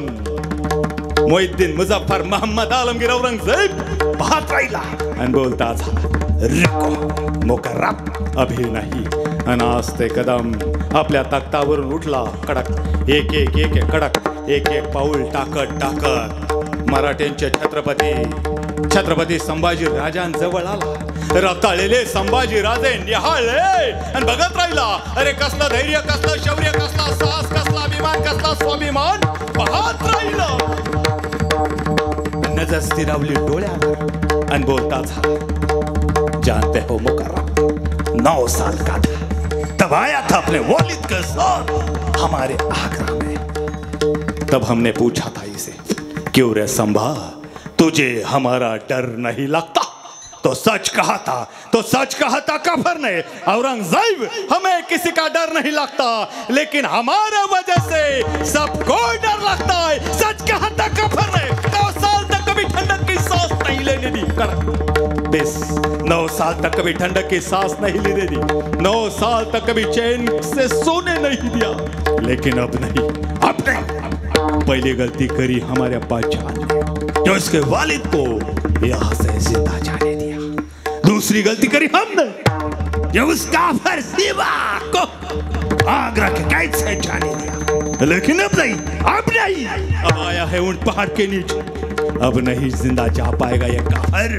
मोहिद्दीन मुझफ्फर मोहम्मद आलमगीर औरंगजेब पाहत राहिला आणि बोलता झाला, रुको मुकर्रम, अभी नाही. अनास ते कदम आपल्या तख्तावरून उठला. कडक एक एक एक कडक एक एक पाऊल टाकत टाकत मराठ्यांचे छत्रपती संभाजी राजांजवळ आला. रताळलेले संभाजी राजे निहाळले आणि बघत राहिला. अरे कसला धैर्य, कसला शौर्य, कसला साहस, कसला अभिमान, कसला स्वाभिमान पाहत राहिला. नजर स्थिरावली डोळ्यावर आणि बोलता झाला, जानते हो मुकर्रम, 9 साल का था तब आया था अपने वालिद के साथ हमारे आगरा में. तब हमने पूछा था इसे, क्यों रे संभा, तुझे हमारा डर नहीं लगता? तो सच कहा था, तो सच कहा था काफिर ने. औरंगजेब, हमें किसी का डर नहीं लगता, लेकिन हमारे वजह से सबको डर लगता है. सच कहा था काफिर ने. 9 साल तक कभी ठंडक की सांस नहीं लेने दी. 9 साल तक कभी ठंडक की सांस नहीं लेने दी. 9 साल तक कभी चैन से सोने नहीं दिया. लेकिन अब नहीं, अब नहीं. पहली गलती करी हमारे बादशाह ने, जो इसके वालिद को यहाँ से जिंदा जाने दिया. दूसरी गलती करी हमने, जो उस काफिर शिवा को आगरा के कैद से जाने दिया. लेकिन अब नहीं, अब नहीं. अब आया है ऊंट पहाड़ के नीचे. अब नहीं जिंदा जा पाएगा ये काफिर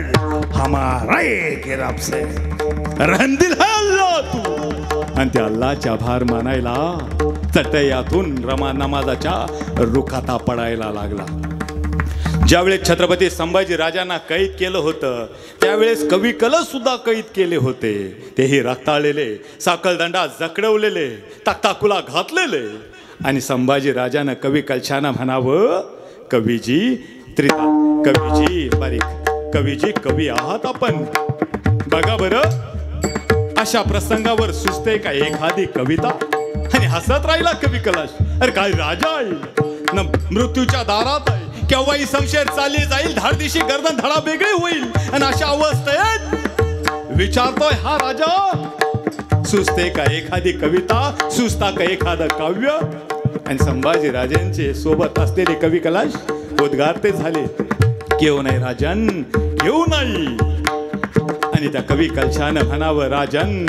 हमारे गिरफ्त से. रहमदिल है अल्लाह तू. आणि त्या अल्लाहचा आभार मानायला चटयातून रमा नमाजाच्या रुखाता पडायला लागला. ज्यावेळेस छत्रपती संभाजी राजांना कैद केलं होतं, त्यावेळेस कवी कलश सुद्धा कैद केले होते. तेही रक्ताळलेले, साखळदंडात जखडवलेले, तख्ताकुला घातलेले. आणि संभाजी राजानं कवी कलशाना म्हणावं, कवीजी त्रिता, कवीजी बारीक, कवीजी कवी आहात आपण. बघा बरं, अशा प्रसंगावर सुचते का एखादी कविता? आणि हसत राहिला कवी कलश. अरे काय राजा आहे न, मृत्यूच्या दारात आहे. केव्हाही शमशेर चालली जाईल, धाडदिशी गर्दन धडा वेगळी होईल. आणि अशा अवस्थेत विचारतोय हा राजा, सुचते का एखादी कविता, सुचता का एखादं काव्य? आणि संभाजी राजांचे सोबत असलेले कवी कलश उद्गारते झाले, केव नाही राजन, केव नाही. आणि त्या कवी कलशानं म्हणावं, राजन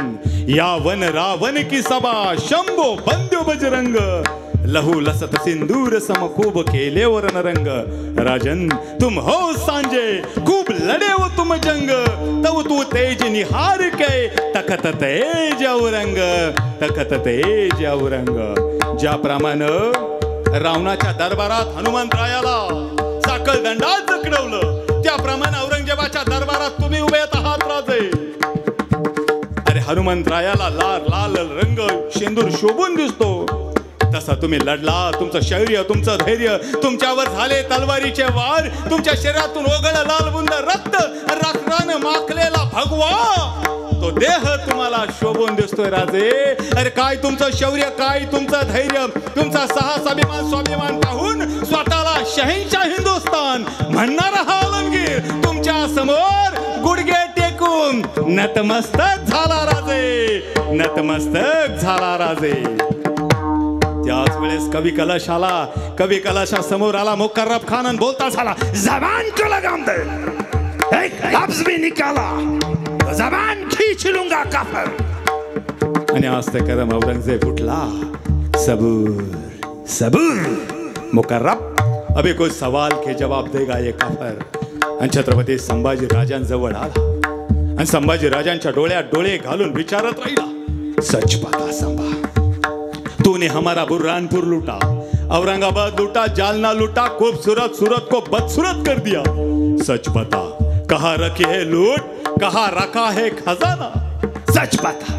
यावन रावण की सभा, शंभो बंद्यो बजरंग, लहू लसत सिंदूर सम खूब खेले वरन रंग. राजन तुम हो सांजे, खूब लड़े हो तुम जंग, तव तू तेज निहार के, तखत तेज औरंग, तखत तेज औरंग. ज्याप्रमाणे रावणाच्या दरबारात हनुमंतरायाला साखळ दंडात जखडवलं, त्याप्रमाणे औरंगजेबाच्या दरबारात तुम्ही उभे आहात राजे. अरे हनुमंतरायाला लाल लाल रंग शेंदूर शोभून दिसतो, तसा तुम्ही लढला. तुमचं शौर्य, तुमचं धैर्य, तुमच्यावर झाले तलवारीचे वार, तुमच्या शरीरातून ओघळलं लालबुंद रक्त, रक्ताने माखलेला भगवा तो देह तुम्हाला शोभून दिसतोय राजे. अरे काय तुमचं शौर्य, काय तुमचं धैर्य, तुमचा साहस, अभिमान, स्वाभिमान पाहून स्वतःला शहेनशाह हिंदुस्तान म्हणणारा हा आलमगीर तुमच्या समोर गुडघे टेकून नतमस्तक झाला राजे, नतमस्तक झाला राजे. त्याच वेळेस कवी कलशा समोर आला मुकर्रब खान बोलता झाला, जबान को लगाम दे, एक लफ्ज भी निकाला तो जबान खींच लूंगा काफर. आणि आज ते कदम औरंगजेब उठला, सबूर सबूर मुकर्रब, अभी कोई सवाल के जवाब देगा ये काफर. आणि छत्रपती संभाजी राजांजवळ आला आणि संभाजी राजांच्या डोळ्यात डोळे घालून विचारत राहिला, सच बता संभा, तूने हमारा बुरहानपुर लूटा, औरंगाबाद लूटा, जालना लूटा, खूबसूरत सूरत को बदसूरत कर दिया. सच बता, कहाँ रखी है लूट, कहाँ रखा है खजाना, सच बता.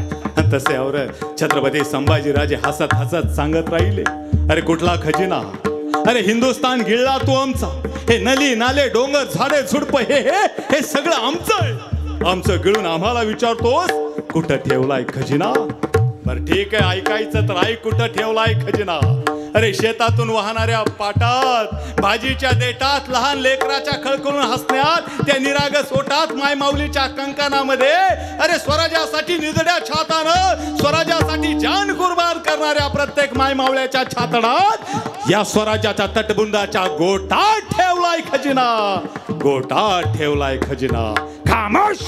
तसे और छत्रपती संभाजीराजे हसत हसत सांगत राहिले, अरे कुठला खजिना, अरे हिंदुस्तान गिळला तू आमचा, हे नली नाले डोंगर झाडे झुडप हे सगळं आमचं, आमचं गिळून आम्हाला विचारतोस कुठं ठेवलाय खजिना. बरं ठीक आहे, ऐकायचं तर ऐक, कुठं ठेवलाय खजिना. अरे शेतातून वाहणाऱ्या पाटात, भाजीच्या देठात, लहान लेकराच्या खळखळून हसण्यात, त्या निरागस ओठात, मायमाऊलीच्या कंकणामध्ये, अरे स्वराज्यासाठी निधड्या छातानं स्वराज्यासाठी जान कुर्बान करणाऱ्या प्रत्येक मायमावल्याच्या छातडात या स्वराज्याच्या तटबुंदाच्या गोटात ठेवलाय खजिना, गोटात ठेवलाय खजिना. खामोश,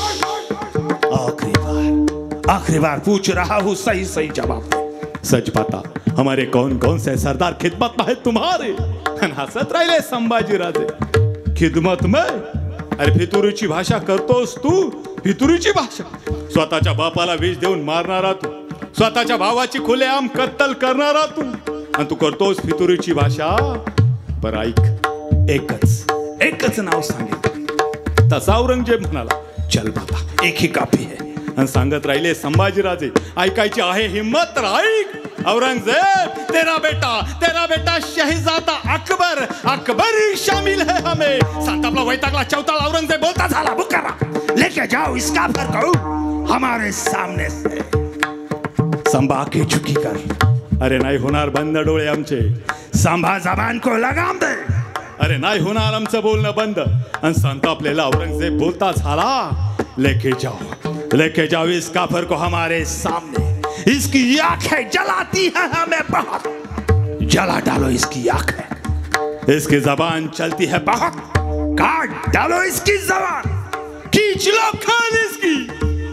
आखिरी बार पूछ रहा हूं, सही सही जवाब दे. सच बता, हमारे कौन कौन से सरदार खिदमत में है तुम्हारे. हसत राहिले संभाजी राजे, खिदमत में, अरे फितुरीची भाषा करतोस तू, फितुरीची भाषा. स्वतःच्या बापाला विष देऊन मारणारा तू, स्वतःच्या भावाची खुलेआम कत्तल करणारा तू, आणि तू करतोस फितुरीची भाषा. बरं ऐक, एकच नाव सांगितलं. तसा औरंगजेब म्हणाला, चल बाबा, एक ही काफी है. आणि सांगत राहिले संभाजीराजे, ऐकायची आहे हिम्मत तर ऐक. औरंगजेब, तेरा बेटा शहजादा अकबर, अकबर शामिल है हमें. संतापला वैतागला चौताल औरंगजेब बोलता झाला, बुकारा लेके जाओ इस काफर को हमारे सामने से. संभा की चुकी कर. अरे नाही होणार बंद डोळे आमचे. संभा जबान को लगाम दे. अरे नाही होणार आमचं बोलणं बंद. आणि संतापलेला औरंगजेब बोलता झाला, लेके जाओ इस काफर को हमारे सामने. इसकी आंखें जलाती है हमें बहुत, जला डालो इसकी आंखें. इसकी जबान चलती है बहुत, काट डालो इसकी जबान, खींच लो खान इसकी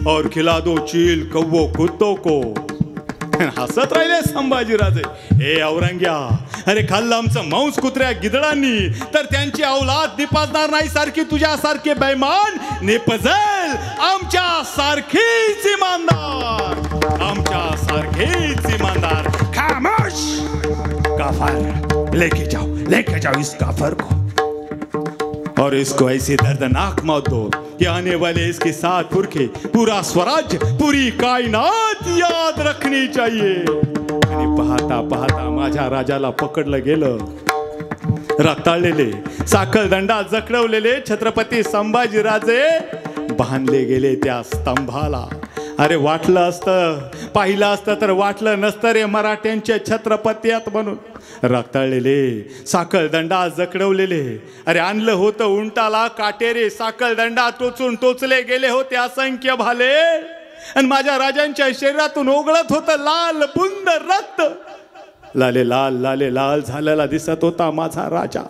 और खिला दो चील कौवों कुत्तों को. हसत राहिले संभाजीराजे, हे औरंग्या, अरे खाल्लं आमचं मांस कुत्र्या गिदडांनी तर त्यांची औलाद निपाजणार नाही सारखी तुझ्यासारखे बेईमान निपजेल आमच्या सारखीच इमानदार, आमच्या सारखीच इमानदार. खामोश काफर, लेके जाओ इस काफर को और इसको ऐसी दर्दनाक मौत दो कि आने वाले इसके 7 पुरखे, पूरा स्वराज, पूरी कायनात याद रखनी चाहिए. आणि पाहता पाहता माझ्या राजाला पकडलं गेलं. रक्ताळलेले, साखळदंडात जखडवलेले छत्रपती संभाजीराजे बांधले गेले त्या स्तंभाला. अरे वाटलं असतं, पाहिलं असतं तर वाटलं नसतं रे मराठ्यांचे छत्रपतीत म्हणून. रक्ताळलेले, साखळदंडात जखडवलेले, अरे आणलं होतं उंटाला काटेरे, साखळदंडात टोचून टोचले गेले होते असंख्य भाले. आणि माझ्या राजांच्या शरीरातून ओघळत होतं लाल बुंद रक्त. लाले लाल झालेला दिसत होता माझा राजा.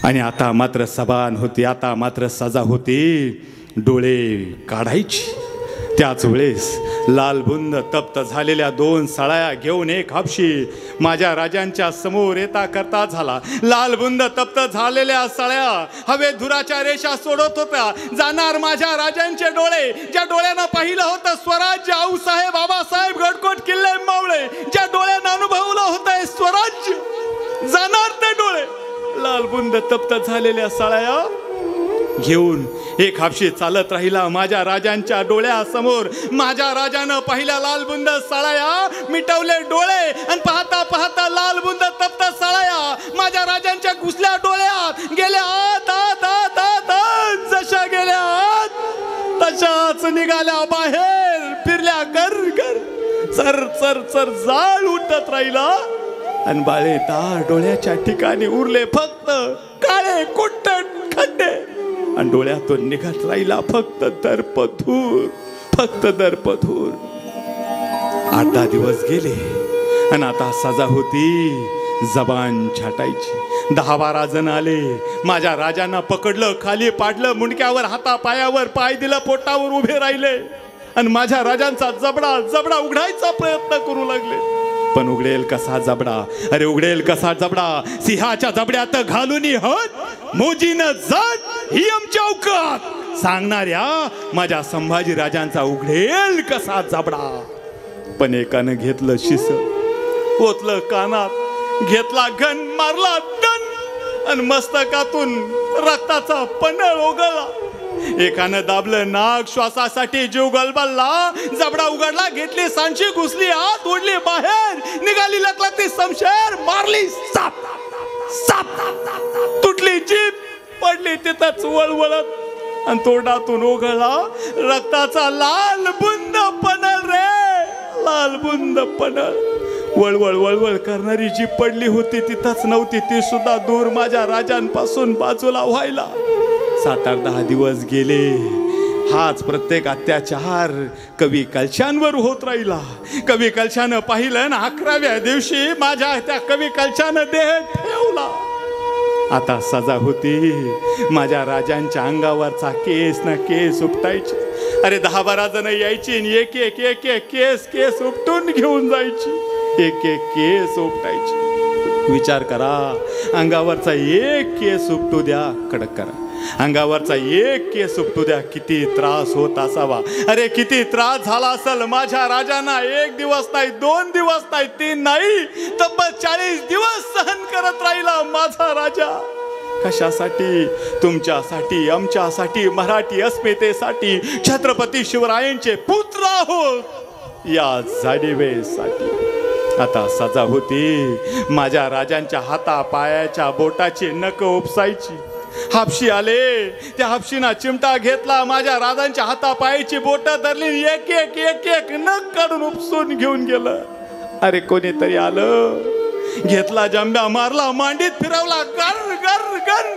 आणि आता मात्र सबान होती, आता मात्र सजा होती, डोळे काढायची. त्याच वेळेस लालबुंद तप्त झालेल्या 2 सळाया घेऊन एक हापशी माझ्या राजांच्या समोर येता करता झाला. लालबुंद तप्त झालेल्या सळ्या हवेत धुराच्या रेषा सोडत होत्या. जाणार माझ्या राजांचे डोळे, ज्या डोळ्यानं पाहिलं होतं स्वराज्य, आऊसाहेब बाबासाहेब गडकोट किल्ले मावळे, ज्या डोळ्यानं अनुभवलं होतं स्वराज्य, जाणार ते डोळे. लालबुंद तप्त झालेल्या सळ्या घेऊन एक हापशी चालत राहिला माझ्या राजांच्या डोळ्यासमोर. माझ्या राजानं पहिल्या लालबुंद सळाया मिटवले डोळे आणि पाहता पाहता लालबुंद तप्त सळाया माझ्या राजांच्या घुसल्या डोळ्यात गेल्या. आत आत आत आत आत जशा गेल्या आत तशाच निघाल्या बाहेर फिरल्या घर घर चर चर चर जाळ उठत राहिला आणि बाळे दार डोळ्याच्या ठिकाणी उरले फक्त काळे कुट्टन खड्डे आणि डोळ्यातून निघत राहिला फक्त दर्पधूर, फक्त दर्पधूर. 8-10 दिवस गेले आणि आता सजा होती जबान छाटायची. 10-12 जण आले. माझ्या राजांना पकडलं, खाली पाडलं, मुंडक्यावर हातापायावर पाय दिलं, पोटावर उभे राहिले आणि माझ्या राजांचा जबडा जबडा उघडायचा प्रयत्न करू लागले. पण उघडेल कसा जबडा, अरे उघडेल कसा जबडा, सिंहाच्या जबड्यात घालून हत मोजीनं जात ही आमची औकात सांगणाऱ्या माझ्या संभाजी राजांचा उघडेल कसा जबडा. पण एकानं घेतलं शिस, ओतलं कानात, घेतला गण, मारला दण आणि मस्तकातून रक्ताचा पन्हळ ओघळला. एकानं दाबलं नाक, श्वासासाठी जीव गलबलला, जबडा उघडला, घेतली सांची, घुसली आत, ओढली बाहेर, निघाली लकलकती समशेर, मारली साप साप, तुटली जीभ, पडली तिथंच वळवळत आणि तोंडातून ओघळला रक्ताचा लाल बुंद पन्हळ रे, लाल बुंद पन्हळ. वळवळ वळवळ करणारी जी पडली होती तिथंच नव्हती, ती सुद्धा दूर माझ्या राजांपासून बाजूला व्हायला. 7-10 दिवस गेले. हाच प्रत्येक अत्याचार कवी कलशांवर होत राहिला. कवी कलशानं पाहिलं ना 11व्या दिवशी माझ्या त्या कवी कलशानं देह ठेवला. आता सजा होती. माझ्या राजांच्या अंगावरचा केस ना केस उपटायचे. अरे 10-12 जण यायची आणि एक एक एक एक केस केस उपटून घेऊन जायची, एक एक केस उपटायची. विचार करा, अंगावरचा एक केस उपटू द्या, कडक करा, अंगावरचा एक केस उपटू द्या, किती त्रास होत असावा. अरे किती त्रास झाला असेल माझ्या राजांना. 1 दिवस नाही, 2 दिवस नाही, 3 नाही, तब्बल 40 दिवस सहन करत राहिला माझा राजा. कशासाठी? तुमच्यासाठी, आमच्यासाठी, मराठी अस्मितेसाठी, छत्रपती शिवरायांचे पुत्र आहोत या जाणीवेसाठी. आता सजा होती. माझ्या राजांच्या हाता पायाच्या बोटाची नख उपसायची. हापशी आले, त्या हापशीना चिमटा घेतला, माझ्या राजांच्या हाता पायाची बोट धरली, एक एक एक एक नख काढून उपसून घेऊन गेलं. अरे कोणीतरी आलं, घेतला जांब्या, मारला, मांडीत फिरवला, गर गर गर.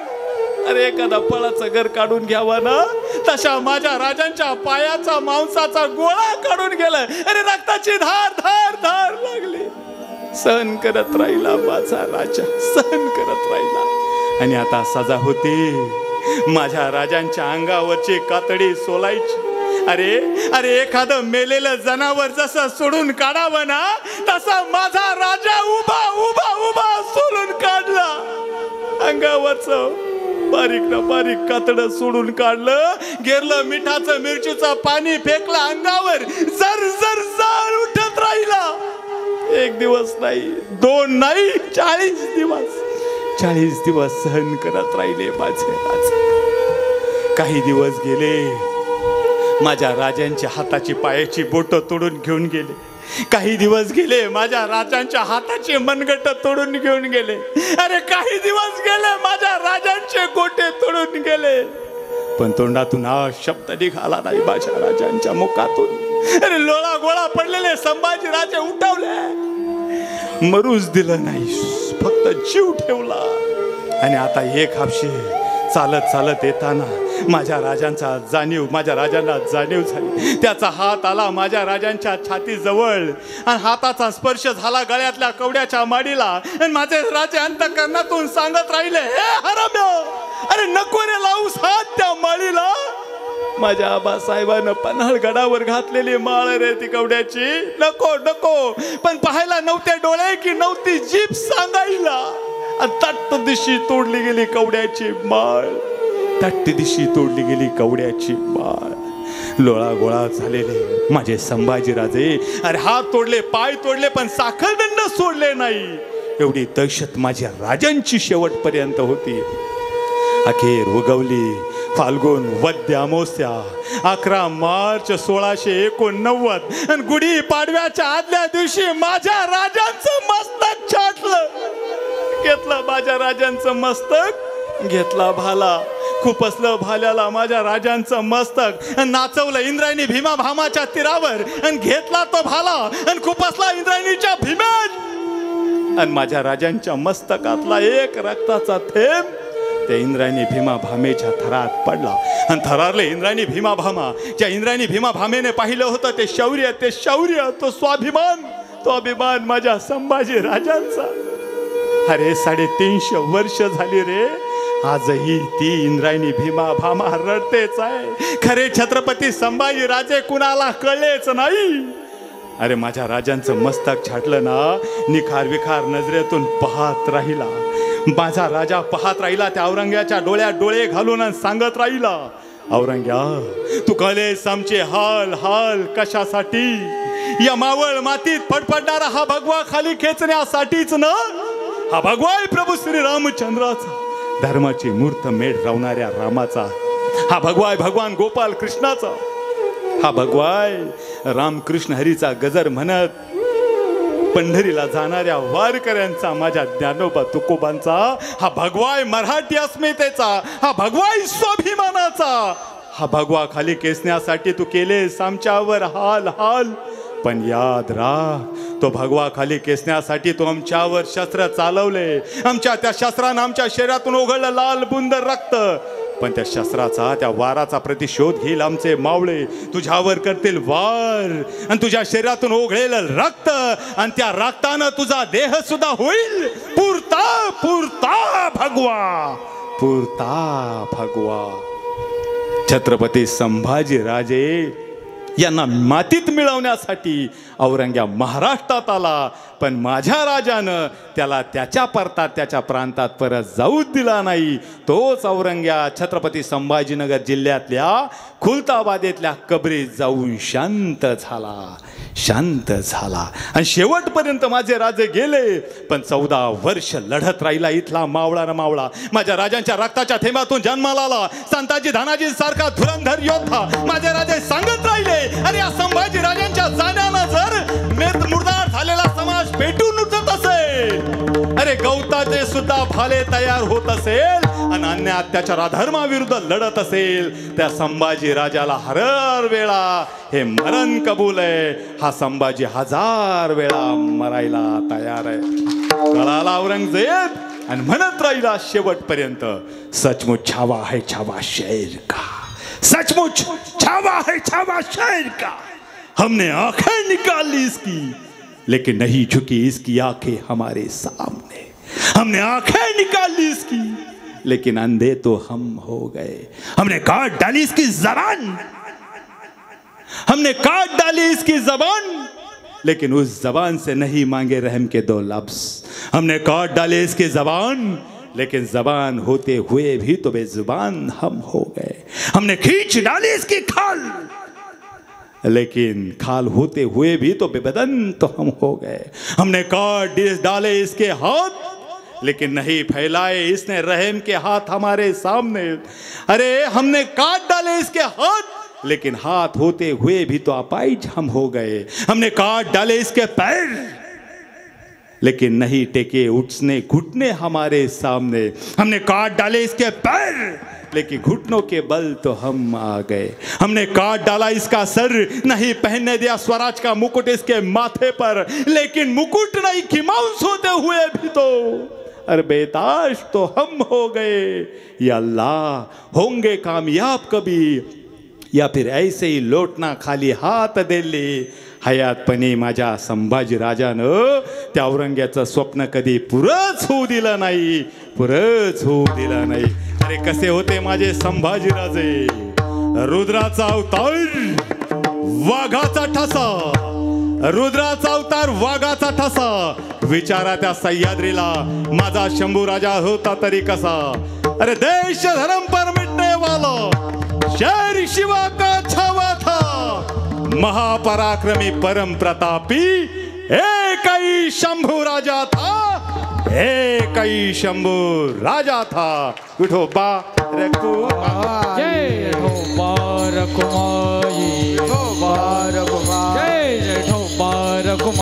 अरे एखादा फळाचं घर काढून घ्यावा ना, तशा माझ्या राजांच्या पायाचा मांसाचा गोळा काढून गेला. अरे रक्ताची धार धार धार लागली. सहन करत राहिला माझा राजा, सहन करत राहिला. आणि आता सजा होती. माझ्या राजांच्या अंगावरची कातडी सोलायची. अरे अरे एखादं मेलेलं जनावर जसं सोडून काढावं ना, तसा माझा राजा उभा उभा उभा सोडून काढला. अंगावरचं बारीक ना बारीक कातड सोडून काढलं, गेरलं, मिठाचं मिरचीचं पाणी फेकलं अंगावर, जर जर जाळ उठत राहिला. 1 दिवस नाही, 2 नाही, 40 दिवस, 40 दिवस सहन करत राहिले माझे राजे. काही दिवस गेले. माझ्या राजांच्या हाताची पायाची बोट तोडून घेऊन गेले. काही दिवस गेले. माझ्या राजांच्या हाताचे मनगट तोडून घेऊन गेले. अरे काही दिवस गेले. माझ्या राजांचे गोटे तोडून गेले. पण तोंडातून हा शब्द निघाला नाही माझ्या राजांच्या मुखातून. अरे लोळा गोळा पडलेले संभाजी राजे उठवले, मरूच दिलं नाही, फक्त जीव ठेवला. आणि आता एक हापशी चालत चालत येताना माझ्या राजांना जाणीव झाली. त्याचा हात आला माझ्या राजांच्या छातीजवळ आणि हाताचा स्पर्श झाला गळ्यातल्या कवड्याच्या माडीला. आणि माझे राजे अंतःकरणातून सांगत राहिले, हे हराम्या, अरे नको रे लावूस हात त्या माळीला. माझ्या आबासाहेबांना पन्हाळगडावर घातलेली माळ रे ती कवड्याची, नको नको. पण पाहायला नव्हते डोळे की नव्हती जीभ सांगायला. तट्ट दिशी तोडली गेली कवड्याची माळ, तट्ट दिशी तोडली गेली कवड्याची माळ. लोळा गोळा झालेले माझे संभाजीराजे, अरे हात तोडले, पाय तोडले, पण साखळदंड सोडले नाही. एवढी दहशत माझ्या राजांची शेवटपर्यंत होती. अखेर उगवली फाल्गुन वद्य अमावस्या, 11 मार्च 1689. आणि गुढी पाडव्याच्या आदल्या दिवशी माझ्या राजांचं मस्तक छाटलं. घेतलं माझ्या राजांचं मस्तक, घेतला भाला, खुपसलं भाल्याला माझ्या राजांचं मस्तक, नाचवलं इंद्रायणी भीमा भामाच्या तीरावर, आणि घेतला तो भाला आणि खुपसला इंद्रायणीच्या भीमेत, आणि माझ्या राजांच्या मस्तकातला एक रक्ताचा थेंब त्या इंद्रायणी भीमा भामेच्या थरात पडला. आणि थरारले इंद्रायणी भीमा भामा. ज्या इंद्रायणी भीमा भामेने पाहिलं होतं ते शौर्य, तो स्वाभिमान, तो अभिमान माझ्या संभाजी राजांचा. अरे 350 वर्ष झाली रे, आजही ती इंद्रायणी भीमा भामा रडतेच आहे. खरे छत्रपती संभाजी राजे कुणाला कळलेच नाही. अरे माझ्या राजांचं मस्तक छाटलं ना, निखार विखार नजरेतून पाहत राहिला. माझा राजा पाहत राहिला त्या औरंग्याच्या डोळ्यात डोळे घालून सांगत राहिला, औरंग्या तू कळेस आमचे हाल हाल कशासाठी? या मावळ मातीत फडफडणारा हा भगवा खाली खेचण्यासाठीच ना. हा भगवा आहे प्रभू श्री रामचंद्राचा, धर्माची मूर्त मेढ रावणाऱ्या रामाचा. हा भगवा आहे भगवान गोपाल कृष्णाचा. हा भगवा आहे रामकृष्ण हरीचा गजर म्हणत पंढरीला जाणाऱ्या वारकऱ्यांचा, माझ्या ज्ञानोबा तुकोबांचा. हा भगवा आहे मराठी अस्मितेचा, हा भगवा आहे स्वाभिमानाचा. हा भगवा खाली खेचण्यासाठी तू केलेस आमच्यावर हाल हाल, पण याद राख तो भगवा खाली खेचण्यासाठी तो आमच्यावर शस्त्र चालवले. आमच्या त्या शस्त्रानं आमच्या शरीरातून ओघळलं लाल बुंद रक्त, पण त्या शस्त्राचा त्या वाराचा प्रतिशोध घेईल आमचे मावळे. तुझ्यावर करतील वार आणि तुझ्या शरीरातून ओघळेल रक्त, आणि त्या रक्तानं तुझा देह सुद्धा होईल पुरता पुरता भगवा, पुरता भगवा. छत्रपती संभाजी राजे यांना मातीत मिळवण्यासाठी औरंग्या महाराष्ट्रात आला, पण माझ्या राजानं त्याला त्याच्या परतात त्याच्या प्रांतात परत जाऊ दिला नाही. तोच औरंग्या छत्रपती संभाजीनगर जिल्ह्यातल्या खुलताबादेतल्या कबरीत जाऊन शांत झाला, शांत झाला. आणि शेवटपर्यंत माझे राजे गेले, पण 14 वर्ष लढत राहिला इथला मावळा न मावळा. माझ्या राजांच्या रक्ताच्या थेंबातून जन्माला आला संताजी धनाजी सारखा धुरंधर योद्धा. माझे राजे सांगत राहिले, अरे या संभाजी राजांच्या जाण्यानं जर मुर्दार झालेला समाज पेटून उठत असेल, अरे गवताचे सुद्धा भाले तयार होत असेल, आणि अन्य अत्याचार अधर्माविरुद्ध लढत असेल, त्या संभाजी राजाला हर वेळा हे मरण कबूल आहे. हा संभाजी 1000 वेळा मरायला तयार आहे. कळाला औरंगजेब आणि म्हणत राहिला शेवटपर्यंत, सचमुच छावा है छावा शेर का, सचमुच छावा है छावा शेर का. हमने आंखें निकाली इसकी, लेकिन नहीं झुकी इसकी आंखें हमारे सामने. हमने आंखें निकाली इसकी, लेकिन अंधे तो हम हो गए. हमने काट डाली इसकी जबान, हमने काट डाली इसकी जबान, लेकिन उस जबान से नहीं मांगे रहम के 2 लफ्ज. हमने काट डाले इसकी जबान, लेकिन जबान होते हुए भी तो बेजुबान हम हो गए. हमने खींच डाली इसकी खाल, लेकिन खाल होते हुए भी तो बेबदन तो हम हो गए. हमने काट डाले इसके हाथ, लेकिन नहीं फैलाए इसने रहम के हाथ हमारे सामने. अरे हमने काट डाले इसके हाथ, लेकिन हाथ होते हुए भी तो अपाहिज हम हो गए. हमने काट डाले इसके पैर, लेकिन नहीं टेके उठने घुटने हमारे सामने. हमने काट डाले इसके पैर, लेकिन घुटनों के बल तो हम आ गए. हमने काट डाला इसका सर, नहीं पहनने दिया स्वराज का मुकुट इसके माथे पर, लेकिन मुकुट नहीं खिमाउस होते हुए भी तो अरे बेताश तो हम हो गए. या अल्लाह होंगे कामयाब कभी, या फिर ऐसे ही लोटना खाली हात दिले. हयातपणी माझ्या संभाजी राजानं त्या औरंग्याचं स्वप्न कधी पुरंच होऊ दिलं नाही, पुरंच होऊ दिलं नाही. अरे कसे होते माझे संभाजी राजे, रुद्राचा अवतार वाघाचा ठसा, रुद्राचा अवतार वाघाचा ठसा. विचारा त्या सह्याद्रीला माझा शंभू राजा होता तरी कसा. अरे देश धर्म पर मिटने वाला शेर शिवा का छावा था, महापराक्रमी परम प्रतापी एक ही शंभू राजा था, एक ही शंभू राजा था. विठोबा रघुमाई, जय विठोबा रघुमाई.